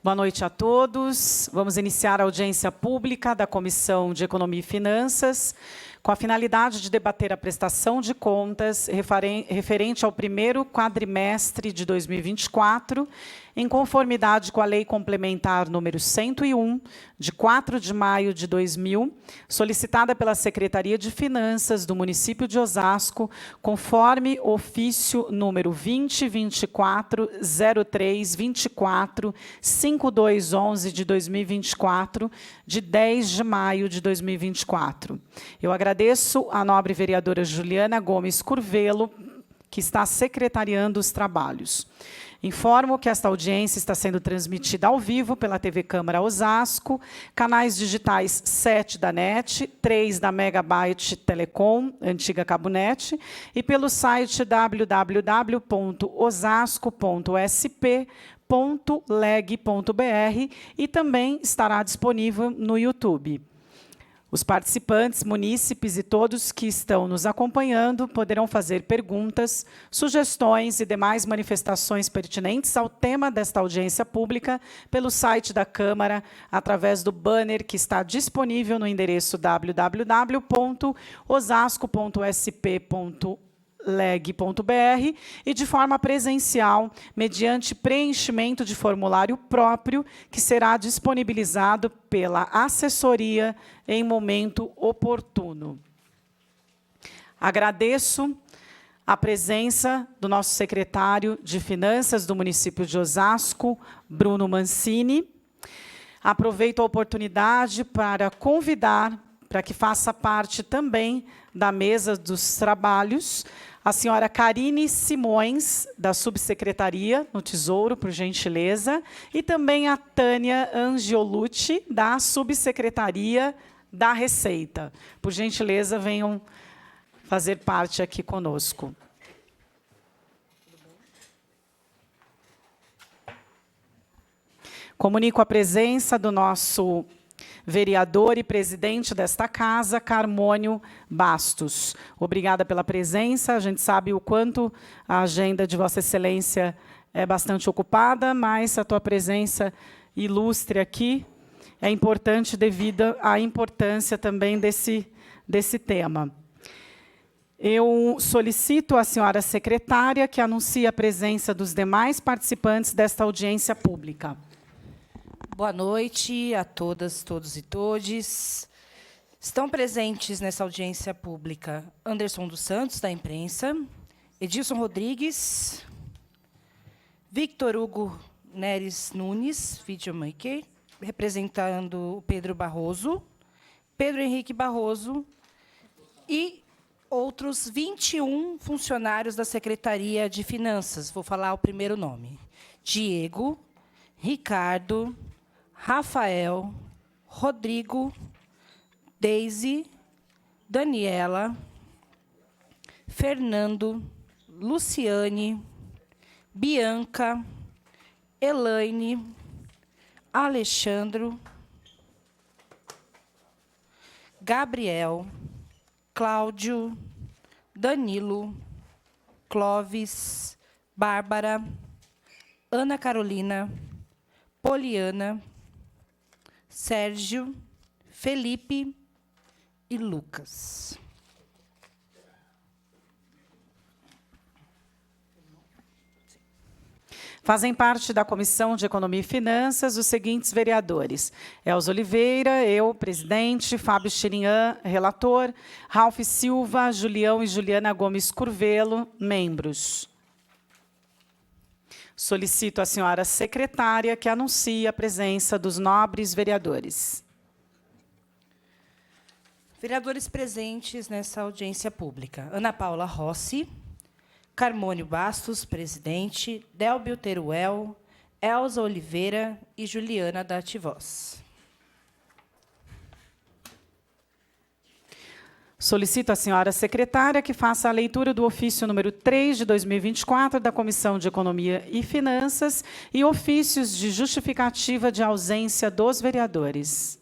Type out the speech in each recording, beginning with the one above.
Boa noite a todos. Vamos iniciar a audiência pública da Comissão de Economia e Finanças, com a finalidade de debater a prestação de contas referente ao primeiro quadrimestre de 2024, em conformidade com a Lei Complementar número 101, de 4 de maio de 2000, solicitada pela Secretaria de Finanças do município de Osasco, conforme ofício número 20.24.03.24.5211 de 2024, de 10 de maio de 2024. Eu agradeço à nobre vereadora Juliana Gomes Curvelo, que está secretariando os trabalhos. Informo que esta audiência está sendo transmitida ao vivo pela TV Câmara Osasco, canais digitais 7 da NET, 3 da Megabyte Telecom, antiga Cabonet, e pelo site www.osasco.sp.leg.br e também estará disponível no YouTube. Os participantes, munícipes e todos que estão nos acompanhando poderão fazer perguntas, sugestões e demais manifestações pertinentes ao tema desta audiência pública pelo site da Câmara, através do banner que está disponível no endereço www.osasco.sp.leg.br e de forma presencial, mediante preenchimento de formulário próprio, que será disponibilizado pela assessoria em momento oportuno. Agradeço a presença do nosso secretário de Finanças do município de Osasco, Bruno Mancini. Aproveito a oportunidade para convidar para que faça parte também da mesa dos trabalhos a senhora Karine Simões, da Subsecretaria no Tesouro, por gentileza, e também a Tânia Angiolucci, da Subsecretaria da Receita. Por gentileza, venham fazer parte aqui conosco. Comunico a presença do nosso vereador e presidente desta casa, Carmônio Bastos. Obrigada pela presença. A gente sabe o quanto a agenda de Vossa Excelência é bastante ocupada, mas a tua presença ilustre aqui é importante devido à importância também desse tema. Eu solicito à senhora secretária que anuncie a presença dos demais participantes desta audiência pública. Boa noite a todas, todos e todes. Estão presentes nessa audiência pública Anderson dos Santos, da imprensa, Edilson Rodrigues, Victor Hugo Neres Nunes, videomaker, representando o Pedro Barroso, Pedro Henrique Barroso e outros 21 funcionários da Secretaria de Finanças. Vou falar o primeiro nome. Diego, Ricardo, Rafael, Rodrigo, Deise, Daniela, Fernando, Luciane, Bianca, Elaine, Alexandro, Gabriel, Cláudio, Danilo, Clóvis, Bárbara, Ana Carolina, Poliana, Sérgio, Felipe e Lucas. Fazem parte da Comissão de Economia e Finanças os seguintes vereadores: Elza Oliveira, eu, presidente, Fábio Chirinhã, relator, Ralf Silva, Julião e Juliana Gomes Curvelo, membros. Solicito à senhora secretária que anuncie a presença dos nobres vereadores. Vereadores presentes nessa audiência pública: Ana Paula Rossi, Carmônio Bastos, presidente, Délbio Teruel, Elza Oliveira e Juliana da Ativoz. Solicito à senhora secretária que faça a leitura do ofício número 3 de 2024 da Comissão de Economia e Finanças e ofícios de justificativa de ausência dos vereadores.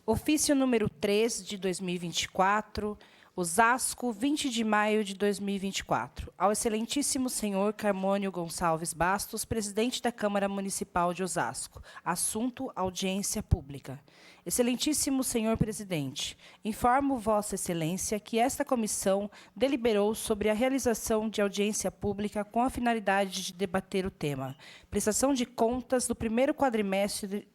Ofício número 3 de 2024, Osasco, 20 de maio de 2024. Ao excelentíssimo senhor Carmônio Gonçalves Bastos, presidente da Câmara Municipal de Osasco. Assunto: audiência pública. Excelentíssimo senhor presidente, informo Vossa Excelência que esta comissão deliberou sobre a realização de audiência pública com a finalidade de debater o tema: prestação de contas do primeiro quadrimestre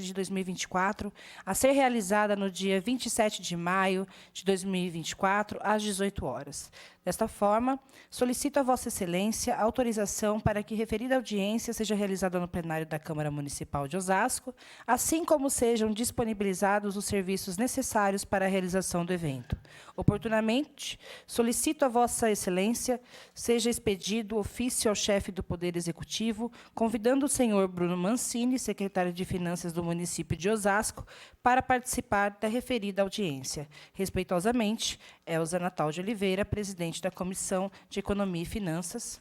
de 2024, a ser realizada no dia 27 de maio de 2024, às 18 horas. Desta forma, solicito a Vossa Excelência a autorização para que referida audiência seja realizada no plenário da Câmara Municipal de Osasco, assim como sejam disponibilizados os serviços necessários para a realização do evento. Oportunamente, solicito a Vossa Excelência seja expedido ofício ao chefe do Poder Executivo, convidando o senhor Bruno Mancini, secretário de Finanças do município de Osasco, para participar da referida audiência. Respeitosamente, Elza Natal de Oliveira, presidente da Comissão de Economia e Finanças.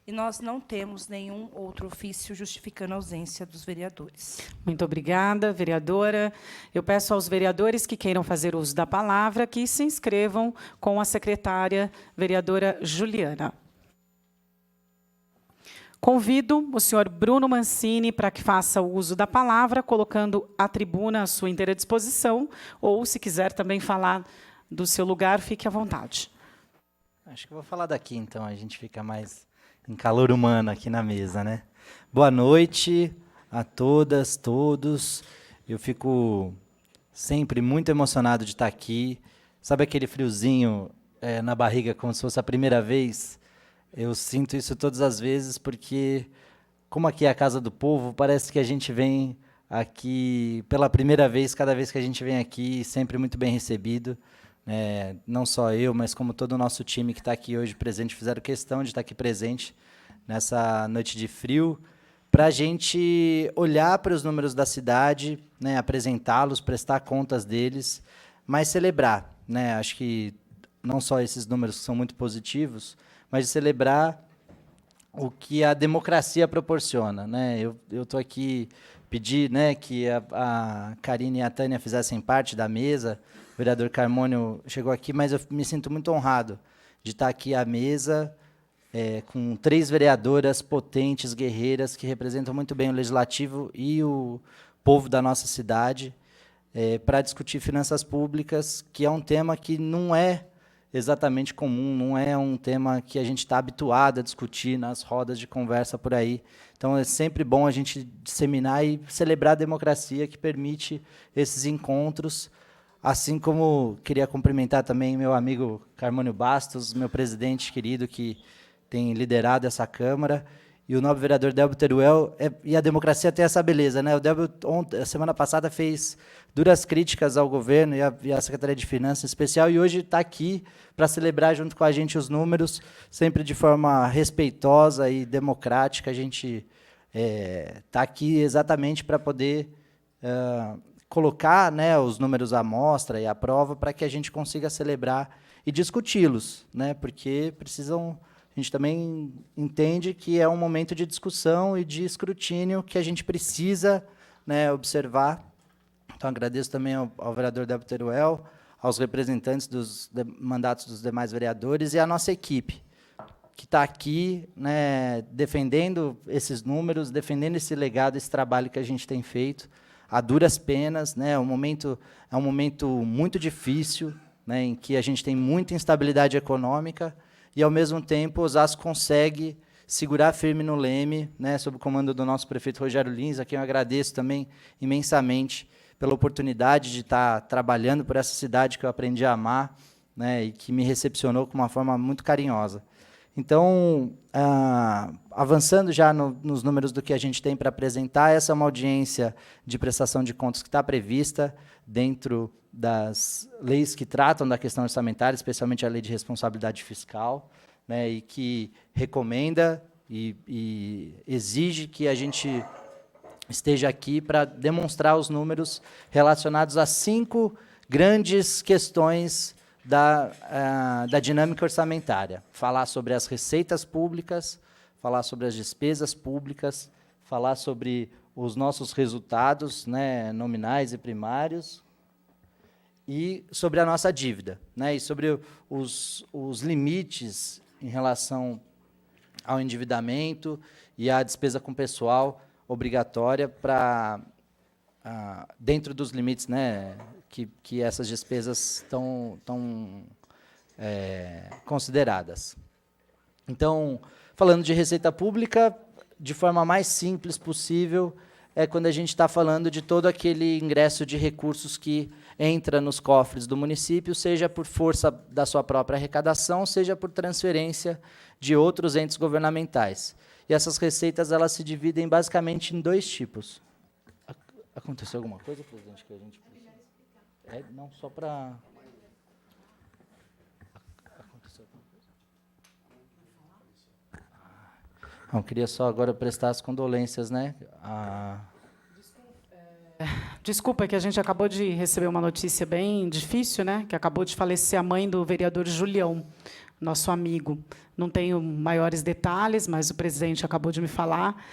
E nós não temos nenhum outro ofício justificando a ausência dos vereadores. Muito obrigada, vereadora. Eu peço aos vereadores que queiram fazer uso da palavra que se inscrevam com a secretária, vereadora Juliana. Convido o senhor Bruno Mancini para que faça o uso da palavra, colocando a tribuna à sua inteira disposição, ou, se quiser também falar do seu lugar, fique à vontade. Acho que eu vou falar daqui, então, a gente fica mais em calor humano aqui na mesa, né? Boa noite a todas, todos. Eu fico sempre muito emocionado de estar aqui. Sabe aquele friozinho na barriga, como se fosse a primeira vez? Eu sinto isso todas as vezes, porque, como aqui é a Casa do Povo, parece que a gente vem aqui pela primeira vez, cada vez que a gente vem aqui, sempre muito bem recebido. Não só eu, mas como todo o nosso time que está aqui hoje presente, fizeram questão de estar aqui presente nessa noite de frio, para a gente olhar para os números da cidade, né, apresentá-los, prestar contas deles, mas celebrar. Né? Acho que não só esses números que são muito positivos, mas de celebrar o que a democracia proporciona. Né? Eu estou aqui, pedi, né, que a Karine e a Tânia fizessem parte da mesa. O vereador Carmônio chegou aqui, mas eu me sinto muito honrado de estar aqui à mesa com 3 vereadoras potentes, guerreiras, que representam muito bem o Legislativo e o povo da nossa cidade, para discutir finanças públicas, que é um tema que não é exatamente comum, não é um tema que a gente está habituado a discutir nas rodas de conversa por aí. Então, é sempre bom a gente disseminar e celebrar a democracia que permite esses encontros, assim como queria cumprimentar também meu amigo Carmônio Bastos, meu presidente querido, que tem liderado essa Câmara, e o nobre vereador Delbio Teruel, e a democracia tem essa beleza, né? O Delbio, a semana passada, fez duras críticas ao governo e à Secretaria de Finanças em especial, e hoje está aqui para celebrar junto com a gente os números, sempre de forma respeitosa e democrática. A gente está aqui exatamente para poder colocar, né, os números à mostra e à prova, para que a gente consiga celebrar e discuti-los, né? Porque precisam... A gente também entende que é um momento de discussão e de escrutínio que a gente precisa, né, observar. Então, agradeço também ao vereador Delbio Teruel, aos representantes dos mandatos dos demais vereadores e à nossa equipe, que está aqui, né, defendendo esses números, defendendo esse legado, esse trabalho que a gente tem feito, a duras penas. Né, é um momento muito difícil, né, em que a gente tem muita instabilidade econômica, e, ao mesmo tempo, Osasco consegue segurar firme no leme, né, sob o comando do nosso prefeito Rogério Lins, a quem eu agradeço também imensamente pela oportunidade de estar trabalhando por essa cidade que eu aprendi a amar, né, e que me recepcionou com uma forma muito carinhosa. Então, avançando já nos números do que a gente tem para apresentar, essa é uma audiência de prestação de contas que está prevista dentro das leis que tratam da questão orçamentária, especialmente a Lei de Responsabilidade Fiscal, né, e que recomenda e exige que a gente esteja aqui para demonstrar os números relacionados a 5 grandes questões da dinâmica orçamentária. Falar sobre as receitas públicas, falar sobre as despesas públicas, falar sobre os nossos resultados, né, nominais e primários, e sobre a nossa dívida, né, e sobre os limites em relação ao endividamento e à despesa com pessoal obrigatória para dentro dos limites, né, que essas despesas estão consideradas. Então, falando de receita pública, de forma mais simples possível, é quando a gente está falando de todo aquele ingresso de recursos que entra nos cofres do município, seja por força da sua própria arrecadação, seja por transferência de outros entes governamentais. E essas receitas elas se dividem basicamente em 2 tipos. Aconteceu alguma coisa, presidente, que a gente precisa? Não, só para... Aconteceu alguma coisa? Não, queria só agora prestar as condolências, né? Desculpa, que a gente acabou de receber uma notícia bem difícil, né? Que acabou de falecer a mãe do vereador Julião, nosso amigo. Não tenho maiores detalhes, mas o presidente acabou de me falar.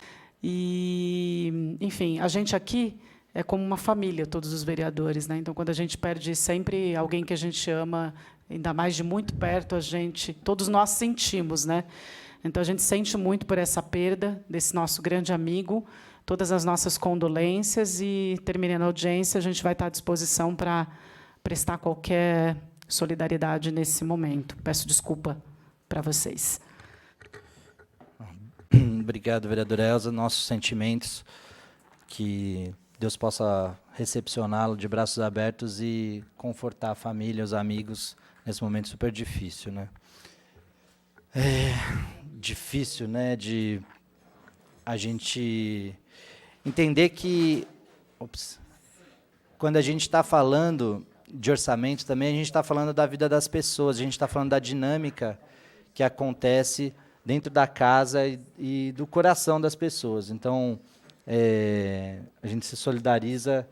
E, enfim, a gente aqui é como uma família, todos os vereadores, né? Então, quando a gente perde sempre alguém que a gente ama, ainda mais de muito perto, todos nós sentimos, né? Então, a gente sente muito por essa perda desse nosso grande amigo. Todas as nossas condolências e, terminando a audiência, a gente vai estar à disposição para prestar qualquer solidariedade nesse momento. Peço desculpa para vocês. Obrigado, vereadora Elza. Nossos sentimentos, que Deus possa recepcioná-lo de braços abertos e confortar a família, os amigos, nesse momento super difícil, né? É difícil, né, de a gente entender que, quando a gente está falando de orçamento também, a gente está falando da vida das pessoas, a gente está falando da dinâmica que acontece dentro da casa e do coração das pessoas. Então, a gente se solidariza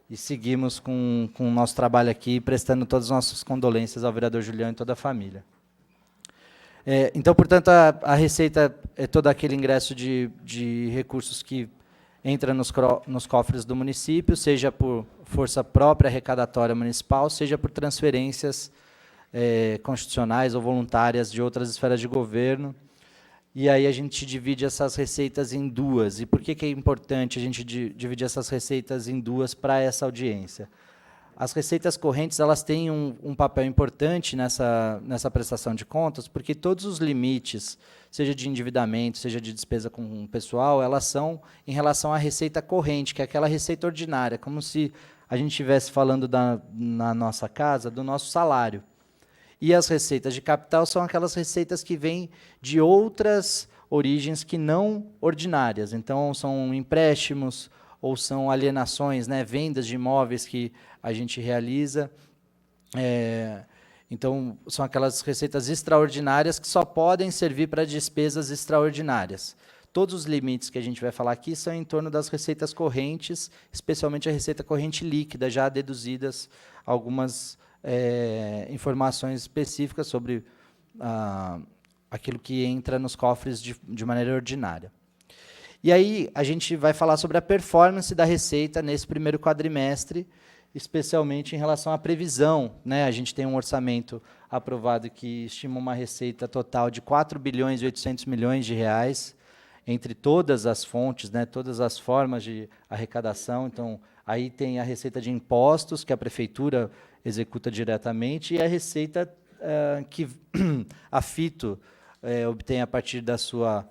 e seguimos com o nosso trabalho aqui, prestando todas as nossas condolências ao vereador Julião e toda a família. Então, portanto, a receita é todo aquele ingresso de recursos que entra nos cofres do município, seja por força própria arrecadatória municipal, seja por transferências constitucionais ou voluntárias de outras esferas de governo. E aí a gente divide essas receitas em 2. E por que é importante a gente dividir essas receitas em 2 para essa audiência? As receitas correntes elas têm um papel importante nessa prestação de contas, porque todos os limites, seja de endividamento, seja de despesa com o pessoal, elas são em relação à receita corrente, que é aquela receita ordinária, como se a gente estivesse falando na nossa casa do nosso salário. E as receitas de capital são aquelas receitas que vêm de outras origens que não ordinárias. Então, são empréstimos ou são alienações, né, vendas de imóveis que a gente realiza. Então, são aquelas receitas extraordinárias que só podem servir para despesas extraordinárias. Todos os limites que a gente vai falar aqui são em torno das receitas correntes, especialmente a receita corrente líquida, já deduzidas algumas informações específicas sobre aquilo que entra nos cofres de maneira ordinária. E aí a gente vai falar sobre a performance da receita nesse primeiro quadrimestre, especialmente em relação à previsão, né? A gente tem um orçamento aprovado que estima uma receita total de 4 bilhões e 800 milhões de reais, entre todas as fontes, né, todas as formas de arrecadação. Então, aí tem a receita de impostos, que a prefeitura executa diretamente, e a receita que a Fito obtém a partir da sua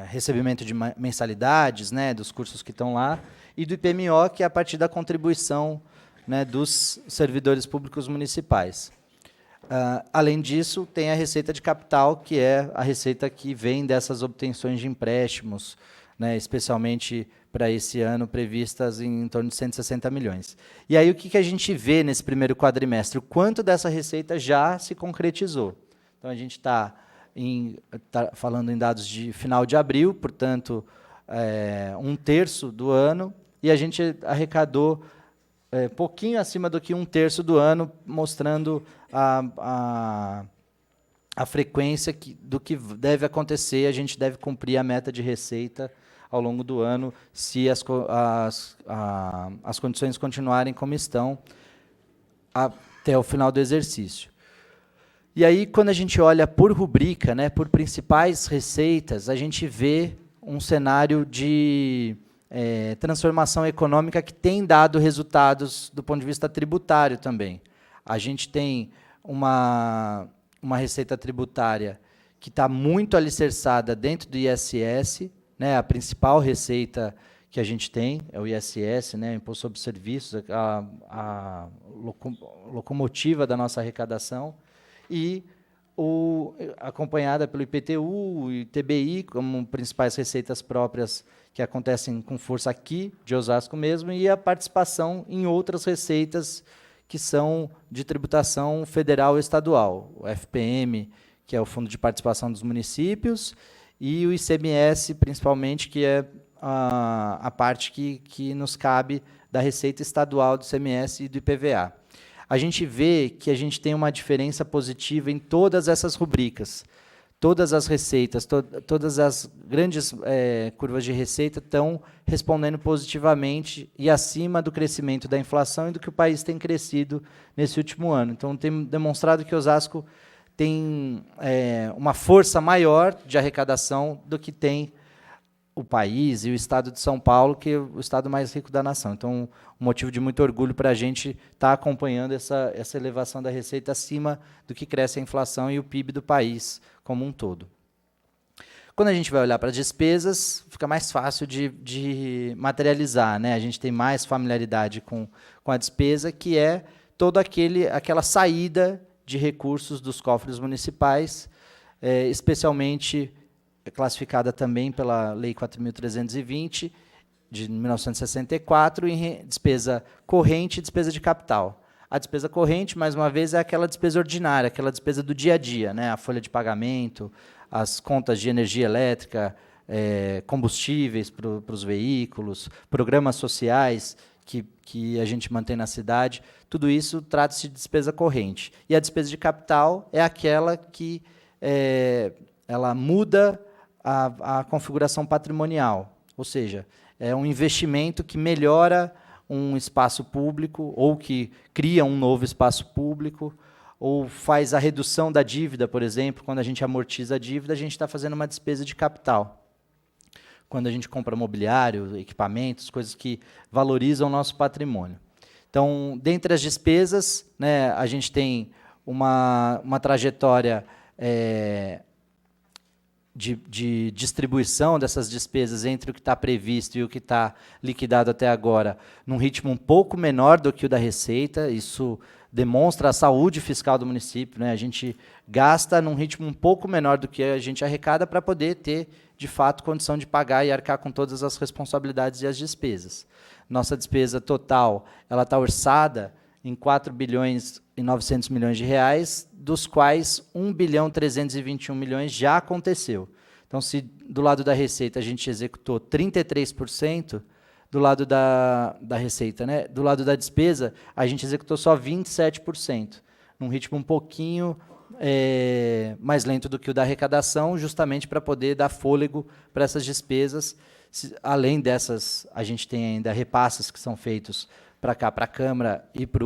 recebimento de mensalidades, né, dos cursos que estão lá, e do IPMO, que é a partir da contribuição, né, dos servidores públicos municipais. Além disso, tem a receita de capital, que é a receita que vem dessas obtenções de empréstimos, né, especialmente para esse ano, previstas em torno de 160 milhões. E aí o que a gente vê nesse primeiro quadrimestre? O quanto dessa receita já se concretizou. Então, a gente está falando em dados de final de abril, portanto, 1/3 do ano, e a gente arrecadou pouquinho acima do que 1/3 do ano, mostrando a frequência do que deve acontecer. A gente deve cumprir a meta de receita ao longo do ano, se as condições continuarem como estão até o final do exercício. E aí, quando a gente olha por rubrica, né, por principais receitas, a gente vê um cenário de transformação econômica que tem dado resultados do ponto de vista tributário também. A gente tem uma receita tributária que está muito alicerçada dentro do ISS, né, a principal receita que a gente tem é o ISS, né, Imposto sobre Serviços, a locomotiva da nossa arrecadação, e acompanhada pelo IPTU e TBI, como principais receitas próprias que acontecem com força aqui, de Osasco mesmo, e a participação em outras receitas que são de tributação federal e estadual, o FPM, que é o Fundo de Participação dos Municípios, e o ICMS, principalmente, que é a parte que nos cabe da receita estadual do ICMS e do IPVA. A gente vê que a gente tem uma diferença positiva em todas essas rubricas. Todas as receitas, todas as grandes curvas de receita estão respondendo positivamente e acima do crescimento da inflação e do que o país tem crescido nesse último ano. Então, tem demonstrado que Osasco tem uma força maior de arrecadação do que tem o país e o estado de São Paulo, que é o estado mais rico da nação. Então, um motivo de muito orgulho para a gente estar acompanhando essa elevação da receita acima do que cresce a inflação e o PIB do país como um todo. Quando a gente vai olhar para as despesas, fica mais fácil de materializar, né? A gente tem mais familiaridade com a despesa, que é toda aquela saída de recursos dos cofres municipais, especialmente classificada também pela Lei 4.320, de 1964, em despesa corrente e despesa de capital. A despesa corrente, mais uma vez, é aquela despesa ordinária, aquela despesa do dia a dia, né? A folha de pagamento, as contas de energia elétrica, combustíveis para os veículos, programas sociais que a gente mantém na cidade, tudo isso trata-se de despesa corrente. E a despesa de capital é aquela que ela muda a configuração patrimonial, ou seja, é um investimento que melhora um espaço público ou que cria um novo espaço público ou faz a redução da dívida, por exemplo. Quando a gente amortiza a dívida, a gente está fazendo uma despesa de capital. Quando a gente compra mobiliário, equipamentos, coisas que valorizam o nosso patrimônio. Então, dentre as despesas, né, a gente tem uma trajetória de distribuição dessas despesas entre o que está previsto e o que está liquidado até agora, num ritmo um pouco menor do que o da Receita. Isso demonstra a saúde fiscal do município, né? A gente gasta num ritmo um pouco menor do que a gente arrecada para poder ter, de fato, condição de pagar e arcar com todas as responsabilidades e as despesas. Nossa despesa total está orçada em 4 bilhões e 900 milhões de reais, dos quais 1 bilhão 321 milhões já aconteceu. Então, se do lado da Receita a gente executou 33%, do lado da Receita, né, do lado da despesa, a gente executou só 27%, num ritmo um pouquinho mais lento do que o da arrecadação, justamente para poder dar fôlego para essas despesas. Além dessas, a gente tem ainda repasses que são feitos para cá, para a Câmara e para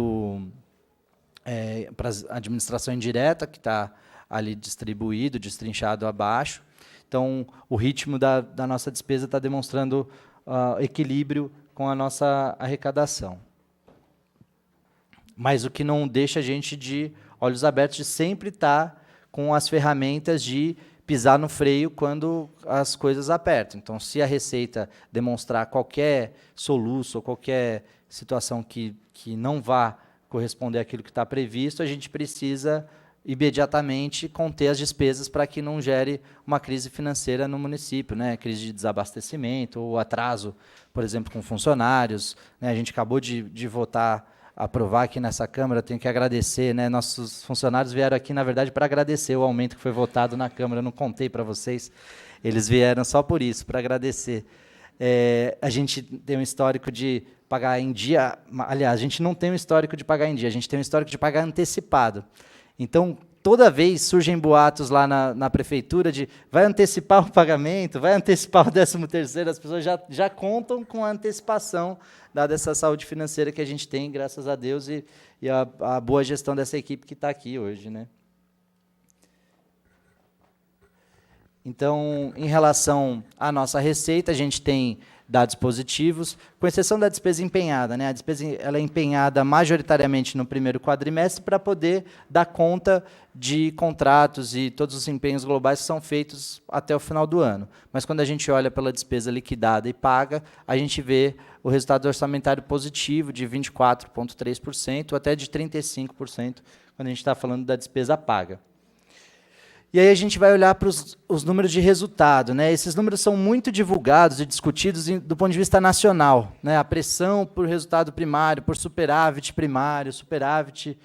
a administração indireta, que está ali distribuído, destrinchado abaixo. Então, o ritmo da nossa despesa está demonstrando equilíbrio com a nossa arrecadação. Mas o que não deixa a gente de olhos abertos, de sempre estar com as ferramentas de pisar no freio quando as coisas apertam. Então, se a Receita demonstrar qualquer soluço ou qualquer situação que não vá corresponder àquilo que está previsto, a gente precisa imediatamente conter as despesas para que não gere uma crise financeira no município, né? Crise de desabastecimento ou atraso, por exemplo, com funcionários, né? A gente acabou de votar, aprovar aqui nessa Câmara, tenho que agradecer, né? Nossos funcionários vieram aqui, na verdade, para agradecer o aumento que foi votado na Câmara, eu não contei para vocês, eles vieram só por isso, para agradecer. A gente tem um histórico de pagar em dia, aliás, a gente não tem um histórico de pagar em dia, a gente tem um histórico de pagar antecipado. Então, toda vez surgem boatos lá na prefeitura de vai antecipar o pagamento, vai antecipar o 13º, as pessoas já contam com a antecipação, dada essa saúde financeira que a gente tem, graças a Deus, e a boa gestão dessa equipe que está aqui hoje, né? Então, em relação à nossa receita, a gente tem dados positivos, com exceção da despesa empenhada, né? A despesa ela é empenhada majoritariamente no primeiro quadrimestre para poder dar conta de contratos e todos os empenhos globais que são feitos até o final do ano. Mas quando a gente olha pela despesa liquidada e paga, a gente vê o resultado orçamentário positivo de 24,3%, até de 35%, quando a gente está falando da despesa paga. E aí a gente vai olhar para os números de resultado, né? Esses números são muito divulgados e discutidos do ponto de vista nacional, né? A pressão por resultado primário, por superávit primário, superávit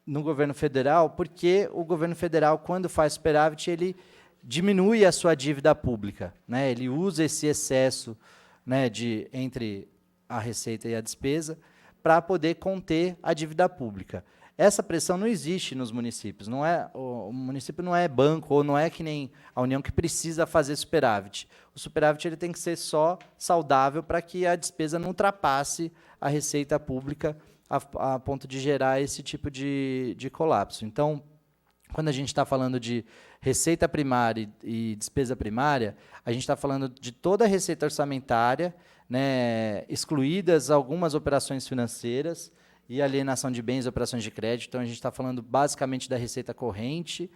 no governo federal, porque o governo federal, quando faz superávit, ele diminui a sua dívida pública, né? Ele usa esse excesso, né, entre a receita e a despesa para poder conter a dívida pública. Essa pressão não existe nos municípios. O município não é banco, ou não é que nem a União que precisa fazer superávit. O superávit ele tem que ser só saudável para que a despesa não ultrapasse a receita pública a ponto de gerar esse tipo de colapso. Então, quando a gente está falando de receita primária e despesa primária, a gente está falando de toda a receita orçamentária, né, excluídas algumas operações financeiras, e alienação de bens e operações de crédito. Então, a gente está falando basicamente da receita corrente,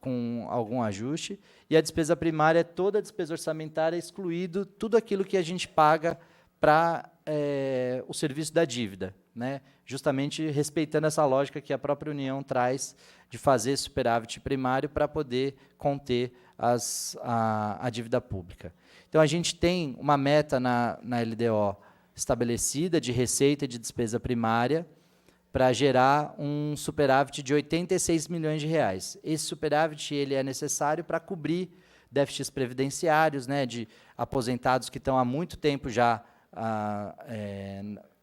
com algum ajuste, e a despesa primária é toda a despesa orçamentária, excluído tudo aquilo que a gente paga para o serviço da dívida, né? Justamente respeitando essa lógica que a própria União traz de fazer superávit primário para poder conter a dívida pública. Então, a gente tem uma meta na LDO estabelecida de receita e de despesa primária para gerar um superávit de 86 milhões de reais. Esse superávit ele é necessário para cobrir déficits previdenciários, né, de aposentados que estão há muito tempo já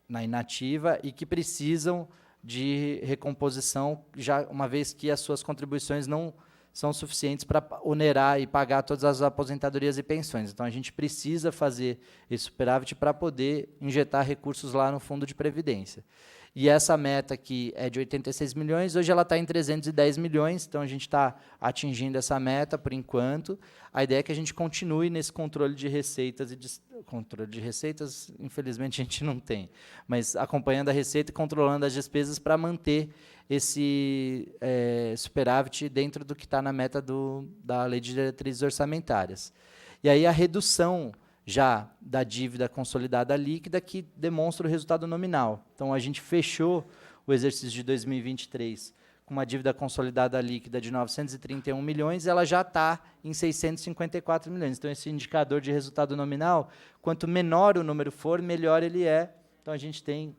na inativa e que precisam de recomposição, já uma vez que as suas contribuições não são suficientes para onerar e pagar todas as aposentadorias e pensões. Então, a gente precisa fazer esse superávit para poder injetar recursos lá no fundo de previdência. E essa meta, que é de 86 milhões, hoje ela está em 310 milhões, então a gente está atingindo essa meta por enquanto. A ideia é que a gente continue nesse controle de receitas. Controle de receitas, infelizmente, a gente não tem, mas acompanhando a receita e controlando as despesas para manter esse superávit dentro do que está na meta da Lei de Diretrizes Orçamentárias. E aí a redução já da dívida consolidada líquida, que demonstra o resultado nominal. Então, a gente fechou o exercício de 2023 com uma dívida consolidada líquida de 931 milhões, ela já está em 654 milhões. Então, esse indicador de resultado nominal, quanto menor o número for, melhor ele é. Então, a gente tem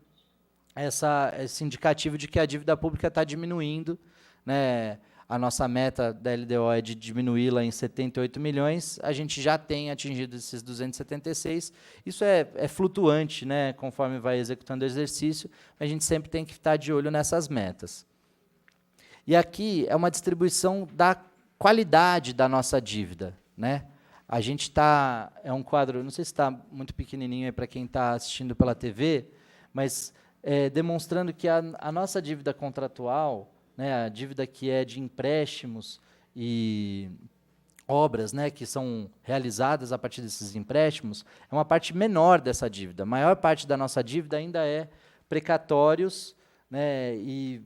esse indicativo de que a dívida pública está diminuindo, né? A nossa meta da LDO é de diminuí-la em 78 milhões, a gente já tem atingido esses 276. Isso é flutuante, né, conforme vai executando o exercício, a gente sempre tem que estar de olho nessas metas. E aqui é uma distribuição da qualidade da nossa dívida, né? A gente está, é um quadro, não sei se está muito pequenininho para quem está assistindo pela TV, mas demonstrando que a nossa dívida contratual, né, a dívida que é de empréstimos e obras, né, que são realizadas a partir desses empréstimos, é uma parte menor dessa dívida. A maior parte da nossa dívida ainda é precatórios, né, e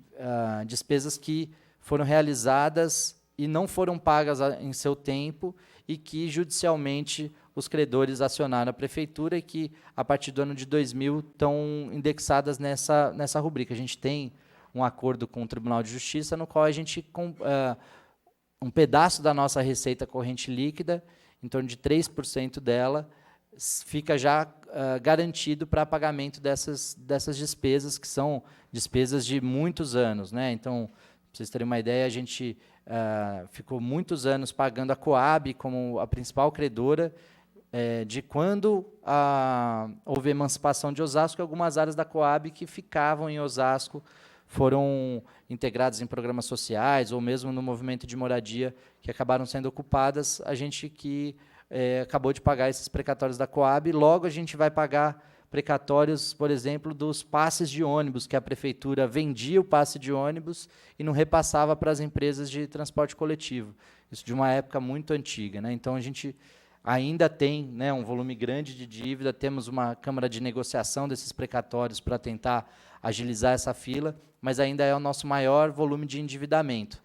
despesas que foram realizadas e não foram pagas em seu tempo e que, judicialmente, os credores acionaram a prefeitura e que, a partir do ano de 2000, estão indexadas nessa rubrica. A gente tem um acordo com o Tribunal de Justiça, no qual a gente, um pedaço da nossa receita corrente líquida, em torno de 3% dela, fica já garantido para pagamento dessas despesas, que são despesas de muitos anos, né? Então, para vocês terem uma ideia, a gente ficou muitos anos pagando a Coab como a principal credora, de quando houve emancipação de Osasco, algumas áreas da Coab que ficavam em Osasco foram integradas em programas sociais ou mesmo no movimento de moradia que acabaram sendo ocupadas, a gente que acabou de pagar esses precatórios da Coab, logo a gente vai pagar precatórios, por exemplo, dos passes de ônibus, que a prefeitura vendia o passe de ônibus e não repassava para as empresas de transporte coletivo. Isso de uma época muito antiga, né? Então, a gente ainda tem, né, um volume grande de dívida, temos uma câmara de negociação desses precatórios para tentar agilizar essa fila, mas ainda é o nosso maior volume de endividamento.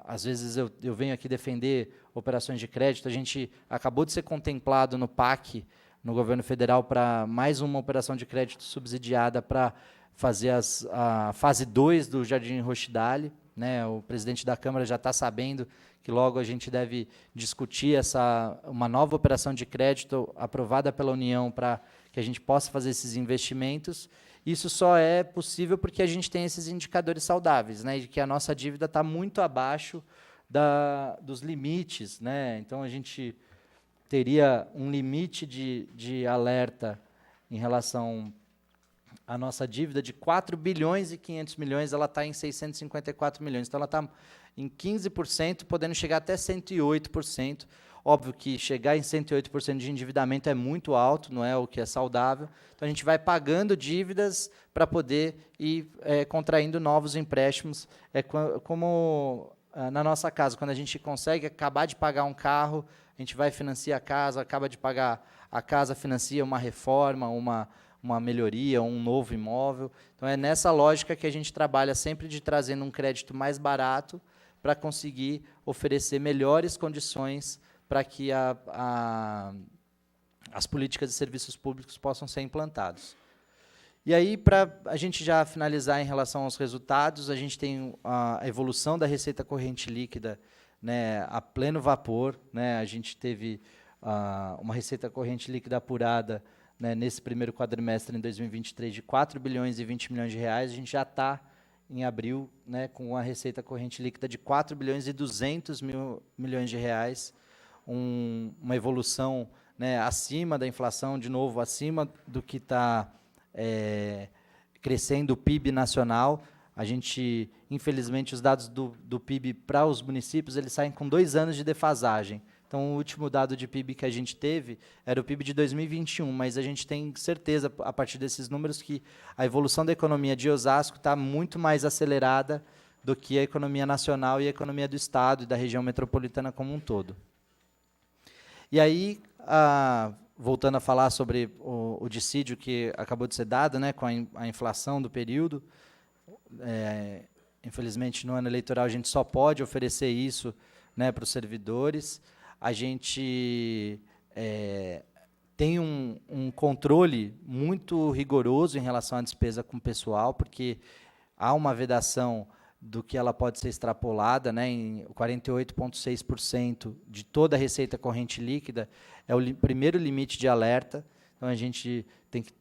Às vezes eu venho aqui defender operações de crédito, a gente acabou de ser contemplado no PAC, no governo federal, para mais uma operação de crédito subsidiada para fazer a fase 2 do Jardim Rochdale, né? O presidente da Câmara já está sabendo que logo a gente deve discutir uma nova operação de crédito aprovada pela União para que a gente possa fazer esses investimentos. Isso só é possível porque a gente tem esses indicadores saudáveis, né? De que a nossa dívida está muito abaixo dos limites, né? Então, a gente teria um limite de alerta em relação à nossa dívida de 4 bilhões e 500 milhões, ela está em 654 milhões. Então, ela está em 15%, podendo chegar até 108%. Óbvio que chegar em 108% de endividamento é muito alto, não é o que é saudável. Então, a gente vai pagando dívidas para poder ir contraindo novos empréstimos. É como na nossa casa, quando a gente consegue acabar de pagar um carro, a gente vai financiar a casa, acaba de pagar a casa, financia uma reforma, uma melhoria, um novo imóvel. Então, é nessa lógica que a gente trabalha sempre de trazendo um crédito mais barato para conseguir oferecer melhores condições para que as políticas de serviços públicos possam ser implantadas. E aí, para a gente já finalizar em relação aos resultados, a gente tem a evolução da receita corrente líquida, né, a pleno vapor, né? A gente teve uma receita corrente líquida apurada, né, nesse primeiro quadrimestre em 2023 de 4 bilhões e 20 milhões de reais. A gente já está em abril, né, com a receita corrente líquida de 4 bilhões e 200 milhões de reais, uma evolução, né, acima da inflação, de novo, acima do que está crescendo o PIB nacional. A gente, infelizmente, os dados do PIB para os municípios, eles saem com 2 anos de defasagem. Então, o último dado de PIB que a gente teve era o PIB de 2021, mas a gente tem certeza, a partir desses números, que a evolução da economia de Osasco está muito mais acelerada do que a economia nacional e a economia do Estado e da região metropolitana como um todo. E aí, voltando a falar sobre o dissídio que acabou de ser dado, né, com a inflação do período, infelizmente, no ano eleitoral, a gente só pode oferecer isso, né, para os servidores. A gente tem um controle muito rigoroso em relação à despesa com o pessoal, porque há uma vedação do que ela pode ser extrapolada, né, em 48,6% de toda a receita corrente líquida é o primeiro limite de alerta. Então, a gente tem que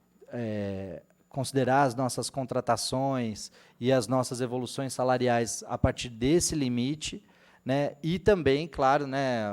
considerar as nossas contratações e as nossas evoluções salariais a partir desse limite, né, e também, claro, né,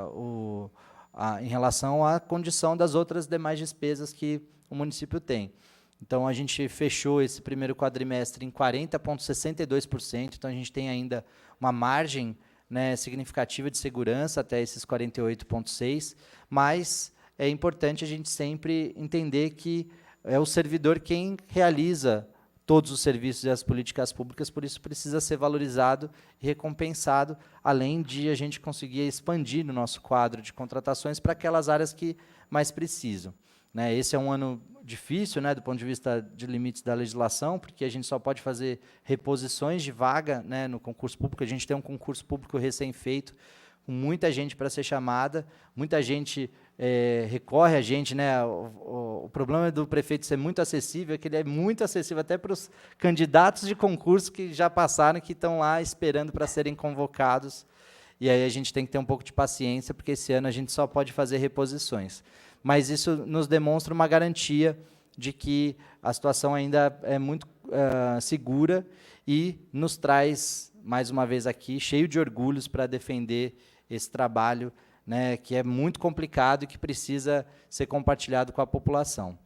em relação à condição das outras demais despesas que o município tem. Então, a gente fechou esse primeiro quadrimestre em 40,62%, então a gente tem ainda uma margem, né, significativa de segurança até esses 48,6%, mas é importante a gente sempre entender que é o servidor quem realiza todos os serviços e as políticas públicas, por isso precisa ser valorizado e recompensado, além de a gente conseguir expandir no nosso quadro de contratações para aquelas áreas que mais precisam, né? Esse é um ano difícil, né, do ponto de vista de limites da legislação, porque a gente só pode fazer reposições de vaga, né, no concurso público. A gente tem um concurso público recém-feito, com muita gente para ser chamada, muita gente recorre a gente, né? O problema do prefeito ser muito acessível é que ele é muito acessível até para os candidatos de concurso que já passaram, que estão lá esperando para serem convocados. E aí a gente tem que ter um pouco de paciência, porque esse ano a gente só pode fazer reposições. Mas isso nos demonstra uma garantia de que a situação ainda é muito segura e nos traz, mais uma vez aqui, cheio de orgulhos para defender esse trabalho, né, que é muito complicado e que precisa ser compartilhado com a população.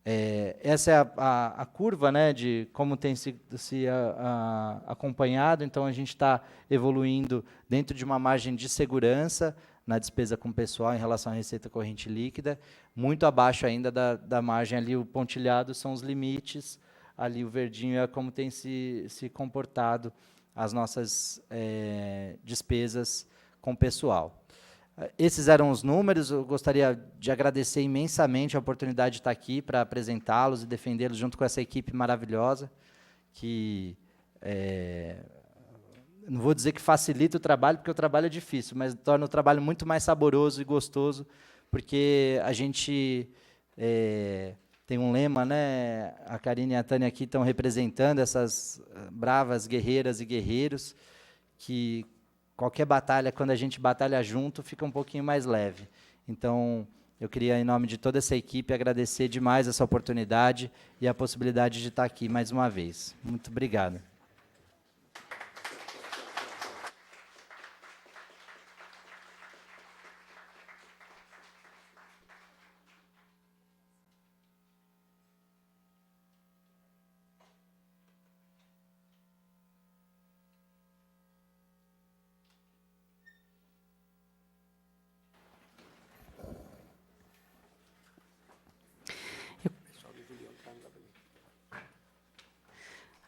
Essa é a curva, né, de como tem se acompanhado. Então, a gente está evoluindo dentro de uma margem de segurança na despesa com pessoal em relação à receita corrente líquida, muito abaixo ainda da margem ali, o pontilhado são os limites, ali o verdinho é como tem se comportado as nossas despesas com pessoal. Esses eram os números. Eu gostaria de agradecer imensamente a oportunidade de estar aqui para apresentá-los e defendê-los junto com essa equipe maravilhosa, que não vou dizer que facilita o trabalho, porque o trabalho é difícil, mas torna o trabalho muito mais saboroso e gostoso, porque a gente tem um lema, né? A Karine e a Tânia aqui estão representando essas bravas guerreiras e guerreiros, que qualquer batalha, quando a gente batalha junto, fica um pouquinho mais leve. Então, eu queria, em nome de toda essa equipe, agradecer demais essa oportunidade e a possibilidade de estar aqui mais uma vez. Muito obrigado.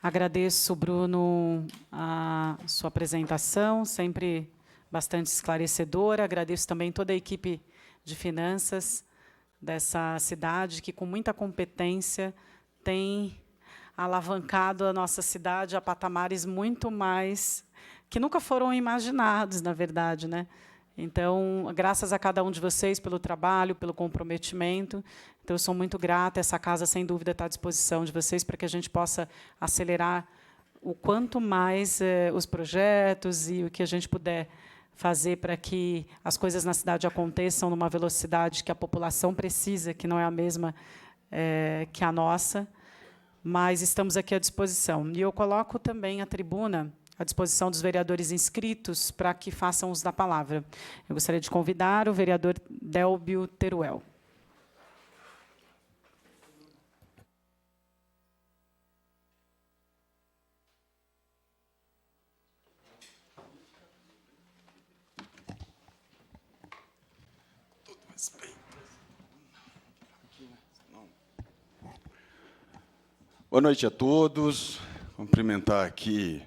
Agradeço, Bruno, a sua apresentação, sempre bastante esclarecedora. Agradeço também toda a equipe de finanças dessa cidade, que, com muita competência, tem alavancado a nossa cidade a patamares muito mais que nunca foram imaginados, na verdade, né? Então, graças a cada um de vocês pelo trabalho, pelo comprometimento. Então, eu sou muito grata. Essa casa, sem dúvida, está à disposição de vocês para que a gente possa acelerar o quanto mais os projetos e o que a gente puder fazer para que as coisas na cidade aconteçam numa velocidade que a população precisa, que não é a mesma que a nossa, mas estamos aqui à disposição. E eu coloco também a tribuna à disposição dos vereadores inscritos para que façam uso da palavra. Eu gostaria de convidar o vereador Délbio Teruel. Boa noite a todos. Cumprimentar aqui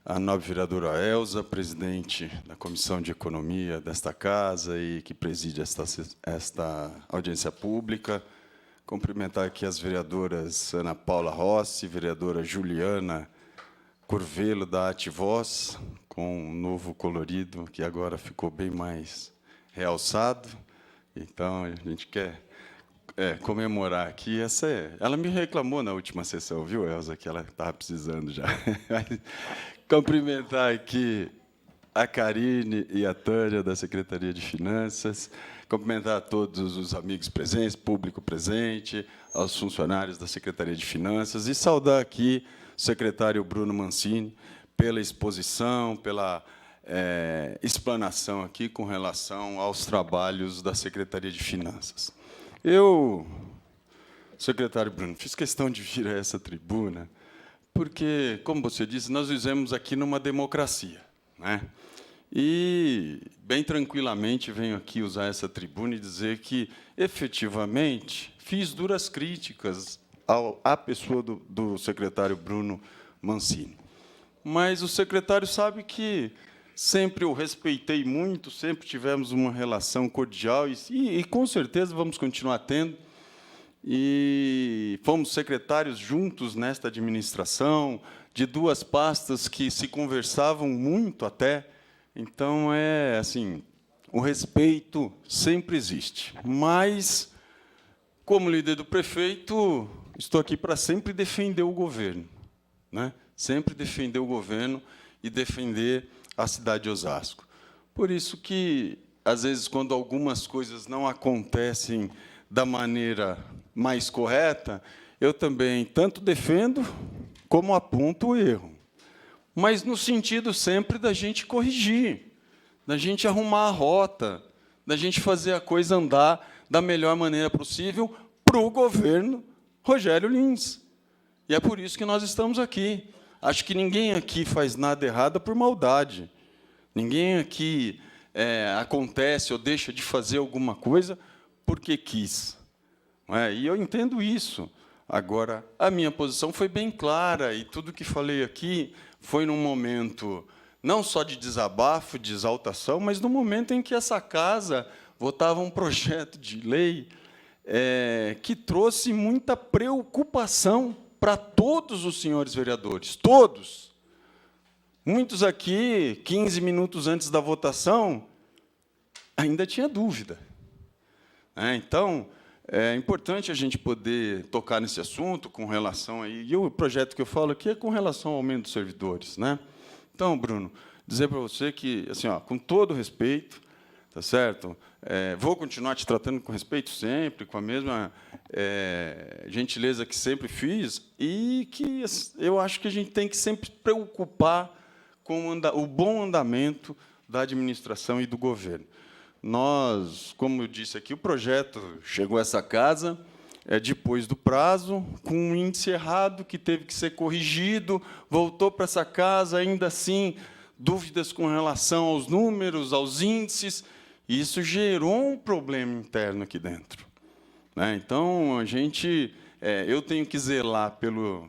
a nobre vereadora Elza, presidente da Comissão de Economia desta casa e que preside esta audiência pública. Cumprimentar aqui as vereadoras Ana Paula Rossi, vereadora Juliana Curvelo, da Ativoz, com um novo colorido, que agora ficou bem mais realçado. Então, a gente quer comemorar aqui. Ela me reclamou na última sessão, viu, Elza, que ela estava precisando já. Cumprimentar aqui a Karine e a Tânia, da Secretaria de Finanças. Cumprimentar a todos os amigos presentes, público presente, aos funcionários da Secretaria de Finanças, e saudar aqui o secretário Bruno Mancini pela exposição, pela explanação aqui com relação aos trabalhos da Secretaria de Finanças. Eu, secretário Bruno, fiz questão de vir a essa tribuna porque, como você disse, nós vivemos aqui numa democracia, né? E, bem tranquilamente, venho aqui usar essa tribuna e dizer que, efetivamente, fiz duras críticas à pessoa do secretário Bruno Mancini. Mas o secretário sabe que sempre o respeitei muito, sempre tivemos uma relação cordial e com certeza, vamos continuar tendo. E fomos secretários juntos nesta administração, de duas pastas que se conversavam muito até. Então, assim, o respeito sempre existe. Mas, como líder do prefeito, estou aqui para sempre defender o governo, né? Sempre defender o governo e defender a cidade de Osasco. Por isso que, às vezes, quando algumas coisas não acontecem da maneira mais correta, eu também tanto defendo como aponto o erro. Mas no sentido sempre da gente corrigir, da gente arrumar a rota, da gente fazer a coisa andar da melhor maneira possível para para o governo Rogério Lins. E é por isso que nós estamos aqui. Acho que ninguém aqui faz nada errado por maldade. Ninguém aqui acontece ou deixa de fazer alguma coisa porque quis. Não é? E eu entendo isso. Agora, a minha posição foi bem clara, e tudo que falei aqui foi num momento não só de desabafo, de exaltação, mas no momento em que essa casa votava um projeto de lei que trouxe muita preocupação para todos os senhores vereadores, todos. Muitos aqui, 15 minutos antes da votação, ainda tinha dúvida. Então, é importante a gente poder tocar nesse assunto com relação aí. E o projeto que eu falo aqui é com relação ao aumento dos servidores, né? Então, Bruno, dizer para você que, assim, ó, com todo respeito, tá certo? Vou continuar te tratando com respeito sempre, com a mesma gentileza que sempre fiz, e que eu acho que a gente tem que sempre preocupar com o bom andamento da administração e do governo. Nós, como eu disse aqui, o projeto chegou a essa casa depois do prazo, com um índice errado que teve que ser corrigido, voltou para essa casa, ainda assim, dúvidas com relação aos números, aos índices, e isso gerou um problema interno aqui dentro. Então, eu tenho que zelar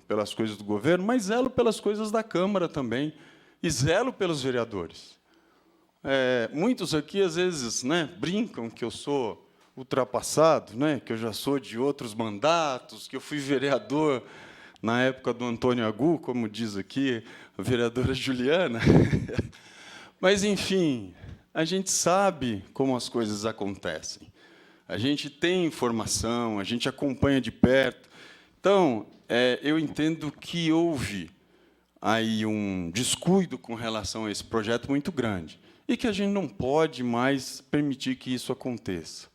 pelas coisas do governo, mas zelo pelas coisas da Câmara também, e zelo pelos vereadores. Muitos aqui, às vezes, brincam que eu sou ultrapassado, que eu já sou de outros mandatos, que eu fui vereador na época do Antônio Agu, como diz aqui a vereadora Juliana. Mas, enfim, a gente sabe como as coisas acontecem. A gente tem informação, a gente acompanha de perto. Então, eu entendo que houve aí um descuido com relação a esse projeto muito grande, e que a gente não pode mais permitir que isso aconteça.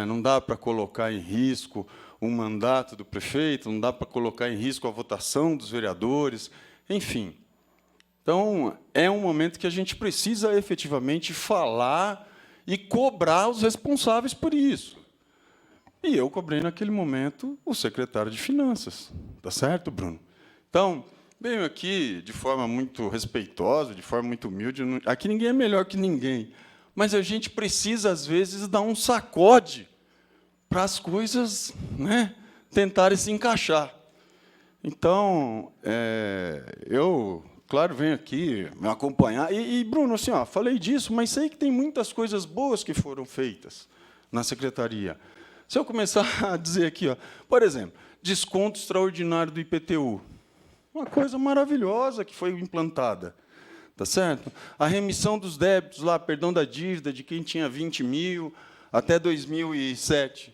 Não dá para colocar em risco o mandato do prefeito, não dá para colocar em risco a votação dos vereadores, enfim. Então, é um momento que a gente precisa efetivamente falar e cobrar os responsáveis por isso. E eu cobrei, naquele momento, o secretário de Finanças. Tá certo, Bruno? Então, venho aqui de forma muito respeitosa, de forma muito humilde. Aqui ninguém é melhor que ninguém. Mas a gente precisa, às vezes, dar um sacode para as coisas tentarem se encaixar. Então, eu, claro, venho aqui me acompanhar. E Bruno, assim, falei disso, mas sei que tem muitas coisas boas que foram feitas na secretaria. Se eu começar a dizer aqui, por exemplo, desconto extraordinário do IPTU. Uma coisa maravilhosa que foi implantada. Tá certo? A remissão dos débitos, perdão da dívida de quem tinha 20 mil até 2007.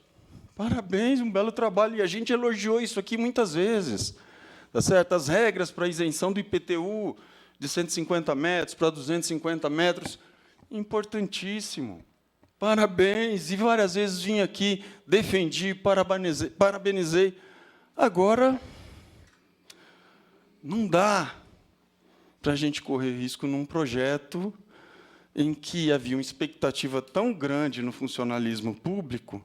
Parabéns, um belo trabalho. E a gente elogiou isso aqui muitas vezes. Tá certo? As regras para a isenção do IPTU de 150 metros para 250 metros, importantíssimo. Parabéns. E várias vezes vim aqui, defendi, parabenizei. Agora, não dá para a gente correr risco num projeto em que havia uma expectativa tão grande no funcionalismo público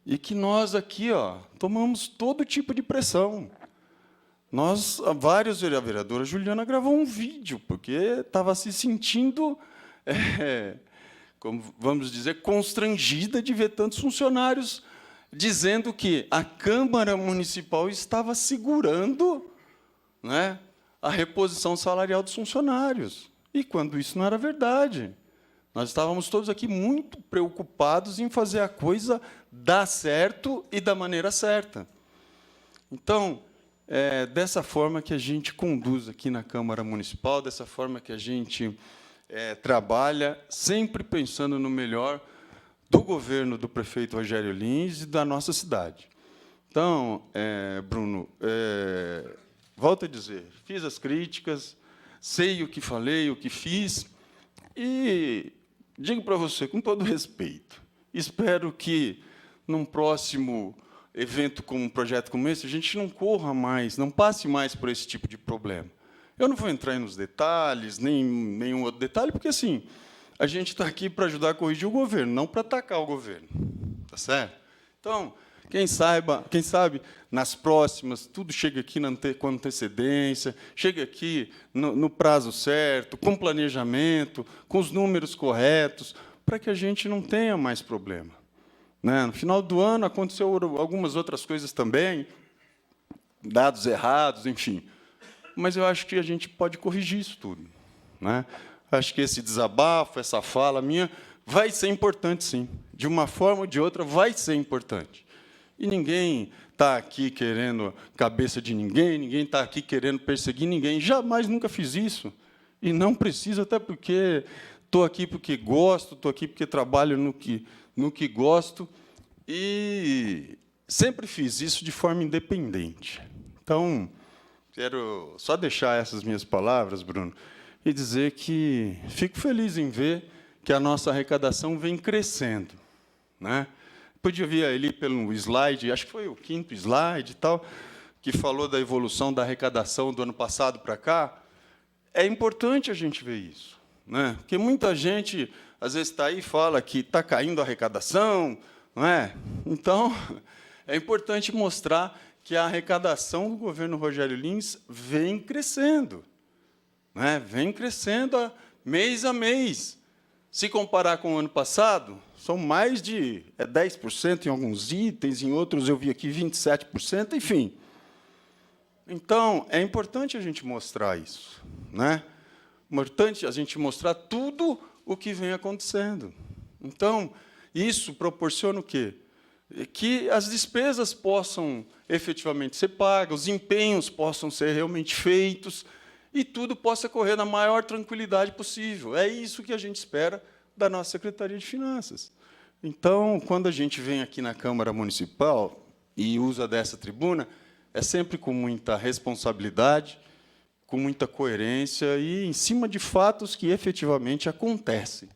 e que nós aqui tomamos todo tipo de pressão. A vereadora Juliana gravou um vídeo, porque estava se sentindo, como vamos dizer, constrangida de ver tantos funcionários dizendo que a Câmara Municipal estava segurando a reposição salarial dos funcionários. E quando isso não era verdade. Nós estávamos todos aqui muito preocupados em fazer a coisa dar certo e da maneira certa. Então, dessa forma que a gente conduz aqui na Câmara Municipal, dessa forma que a gente trabalha, sempre pensando no melhor do governo do prefeito Rogério Lins e da nossa cidade. Então, Bruno, volto a dizer, fiz as críticas, sei o que falei, o que fiz, e digo para você, com todo respeito, espero que, num próximo evento como um projeto como esse, a gente não corra mais, não passe mais por esse tipo de problema. Eu não vou entrar nos detalhes, nem nenhum outro detalhe, porque, assim, a gente está aqui para ajudar a corrigir o governo, não para atacar o governo. Tá certo? Então, Quem sabe, nas próximas, tudo chega aqui com antecedência, chega aqui no prazo certo, com planejamento, com os números corretos, para que a gente não tenha mais problema. Né? No final do ano, aconteceu algumas outras coisas também, dados errados, enfim. Mas eu acho que a gente pode corrigir isso tudo. Né? Acho que esse desabafo, essa fala minha, vai ser importante, sim. De uma forma ou de outra, vai ser importante. E ninguém está aqui querendo cabeça de ninguém está aqui querendo perseguir ninguém. Jamais, nunca fiz isso. E não preciso, até porque estou aqui porque gosto, estou aqui porque trabalho no que gosto. E sempre fiz isso de forma independente. Então, quero só deixar essas minhas palavras, Bruno, e dizer que fico feliz em ver que a nossa arrecadação vem crescendo. Né? Podia ver ali pelo slide, acho que foi o 5º slide e tal, que falou da evolução da arrecadação do ano passado para cá. É importante a gente ver isso, né? Porque muita gente, às vezes, está aí e fala que está caindo a arrecadação, não é? Então, é importante mostrar que a arrecadação do governo Rogério Lins vem crescendo, né? Vem crescendo mês a mês. Se comparar com o ano passado, são mais de 10% em alguns itens, em outros eu vi aqui 27%, enfim. Então, é importante a gente mostrar isso. Né? Importante a gente mostrar tudo o que vem acontecendo. Então, isso proporciona o quê? Que as despesas possam efetivamente ser pagas, os empenhos possam ser realmente feitos, e tudo possa correr na maior tranquilidade possível. É isso que a gente espera da nossa Secretaria de Finanças. Então, quando a gente vem aqui na Câmara Municipal e usa dessa tribuna, é sempre com muita responsabilidade, com muita coerência e em cima de fatos que efetivamente acontecem.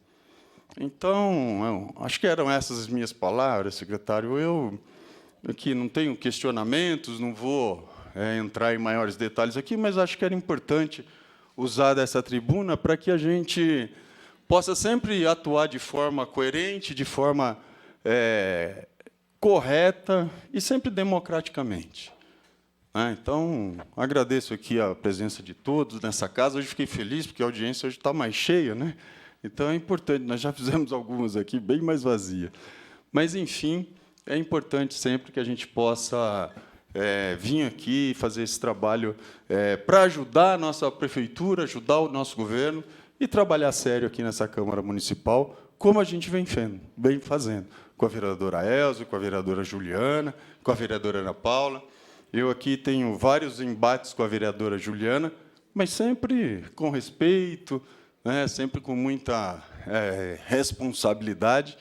Então, acho que eram essas as minhas palavras, secretário. Eu aqui não tenho questionamentos, não vou entrar em maiores detalhes aqui, mas acho que era importante usar dessa tribuna para que a gente possa sempre atuar de forma coerente, de forma correta e sempre democraticamente. Então, agradeço aqui a presença de todos nessa casa. Hoje fiquei feliz, porque a audiência hoje está mais cheia, né? Então, é importante. Nós já fizemos algumas aqui bem mais vazias. Mas, enfim, é importante sempre que a gente possa vir aqui e fazer esse trabalho para ajudar a nossa prefeitura, ajudar o nosso governo e trabalhar sério aqui nessa Câmara Municipal, como a gente vem fazendo, com a vereadora Elza, com a vereadora Juliana, com a vereadora Ana Paula. Eu aqui tenho vários embates com a vereadora Juliana, mas sempre com respeito, né, sempre com muita responsabilidade,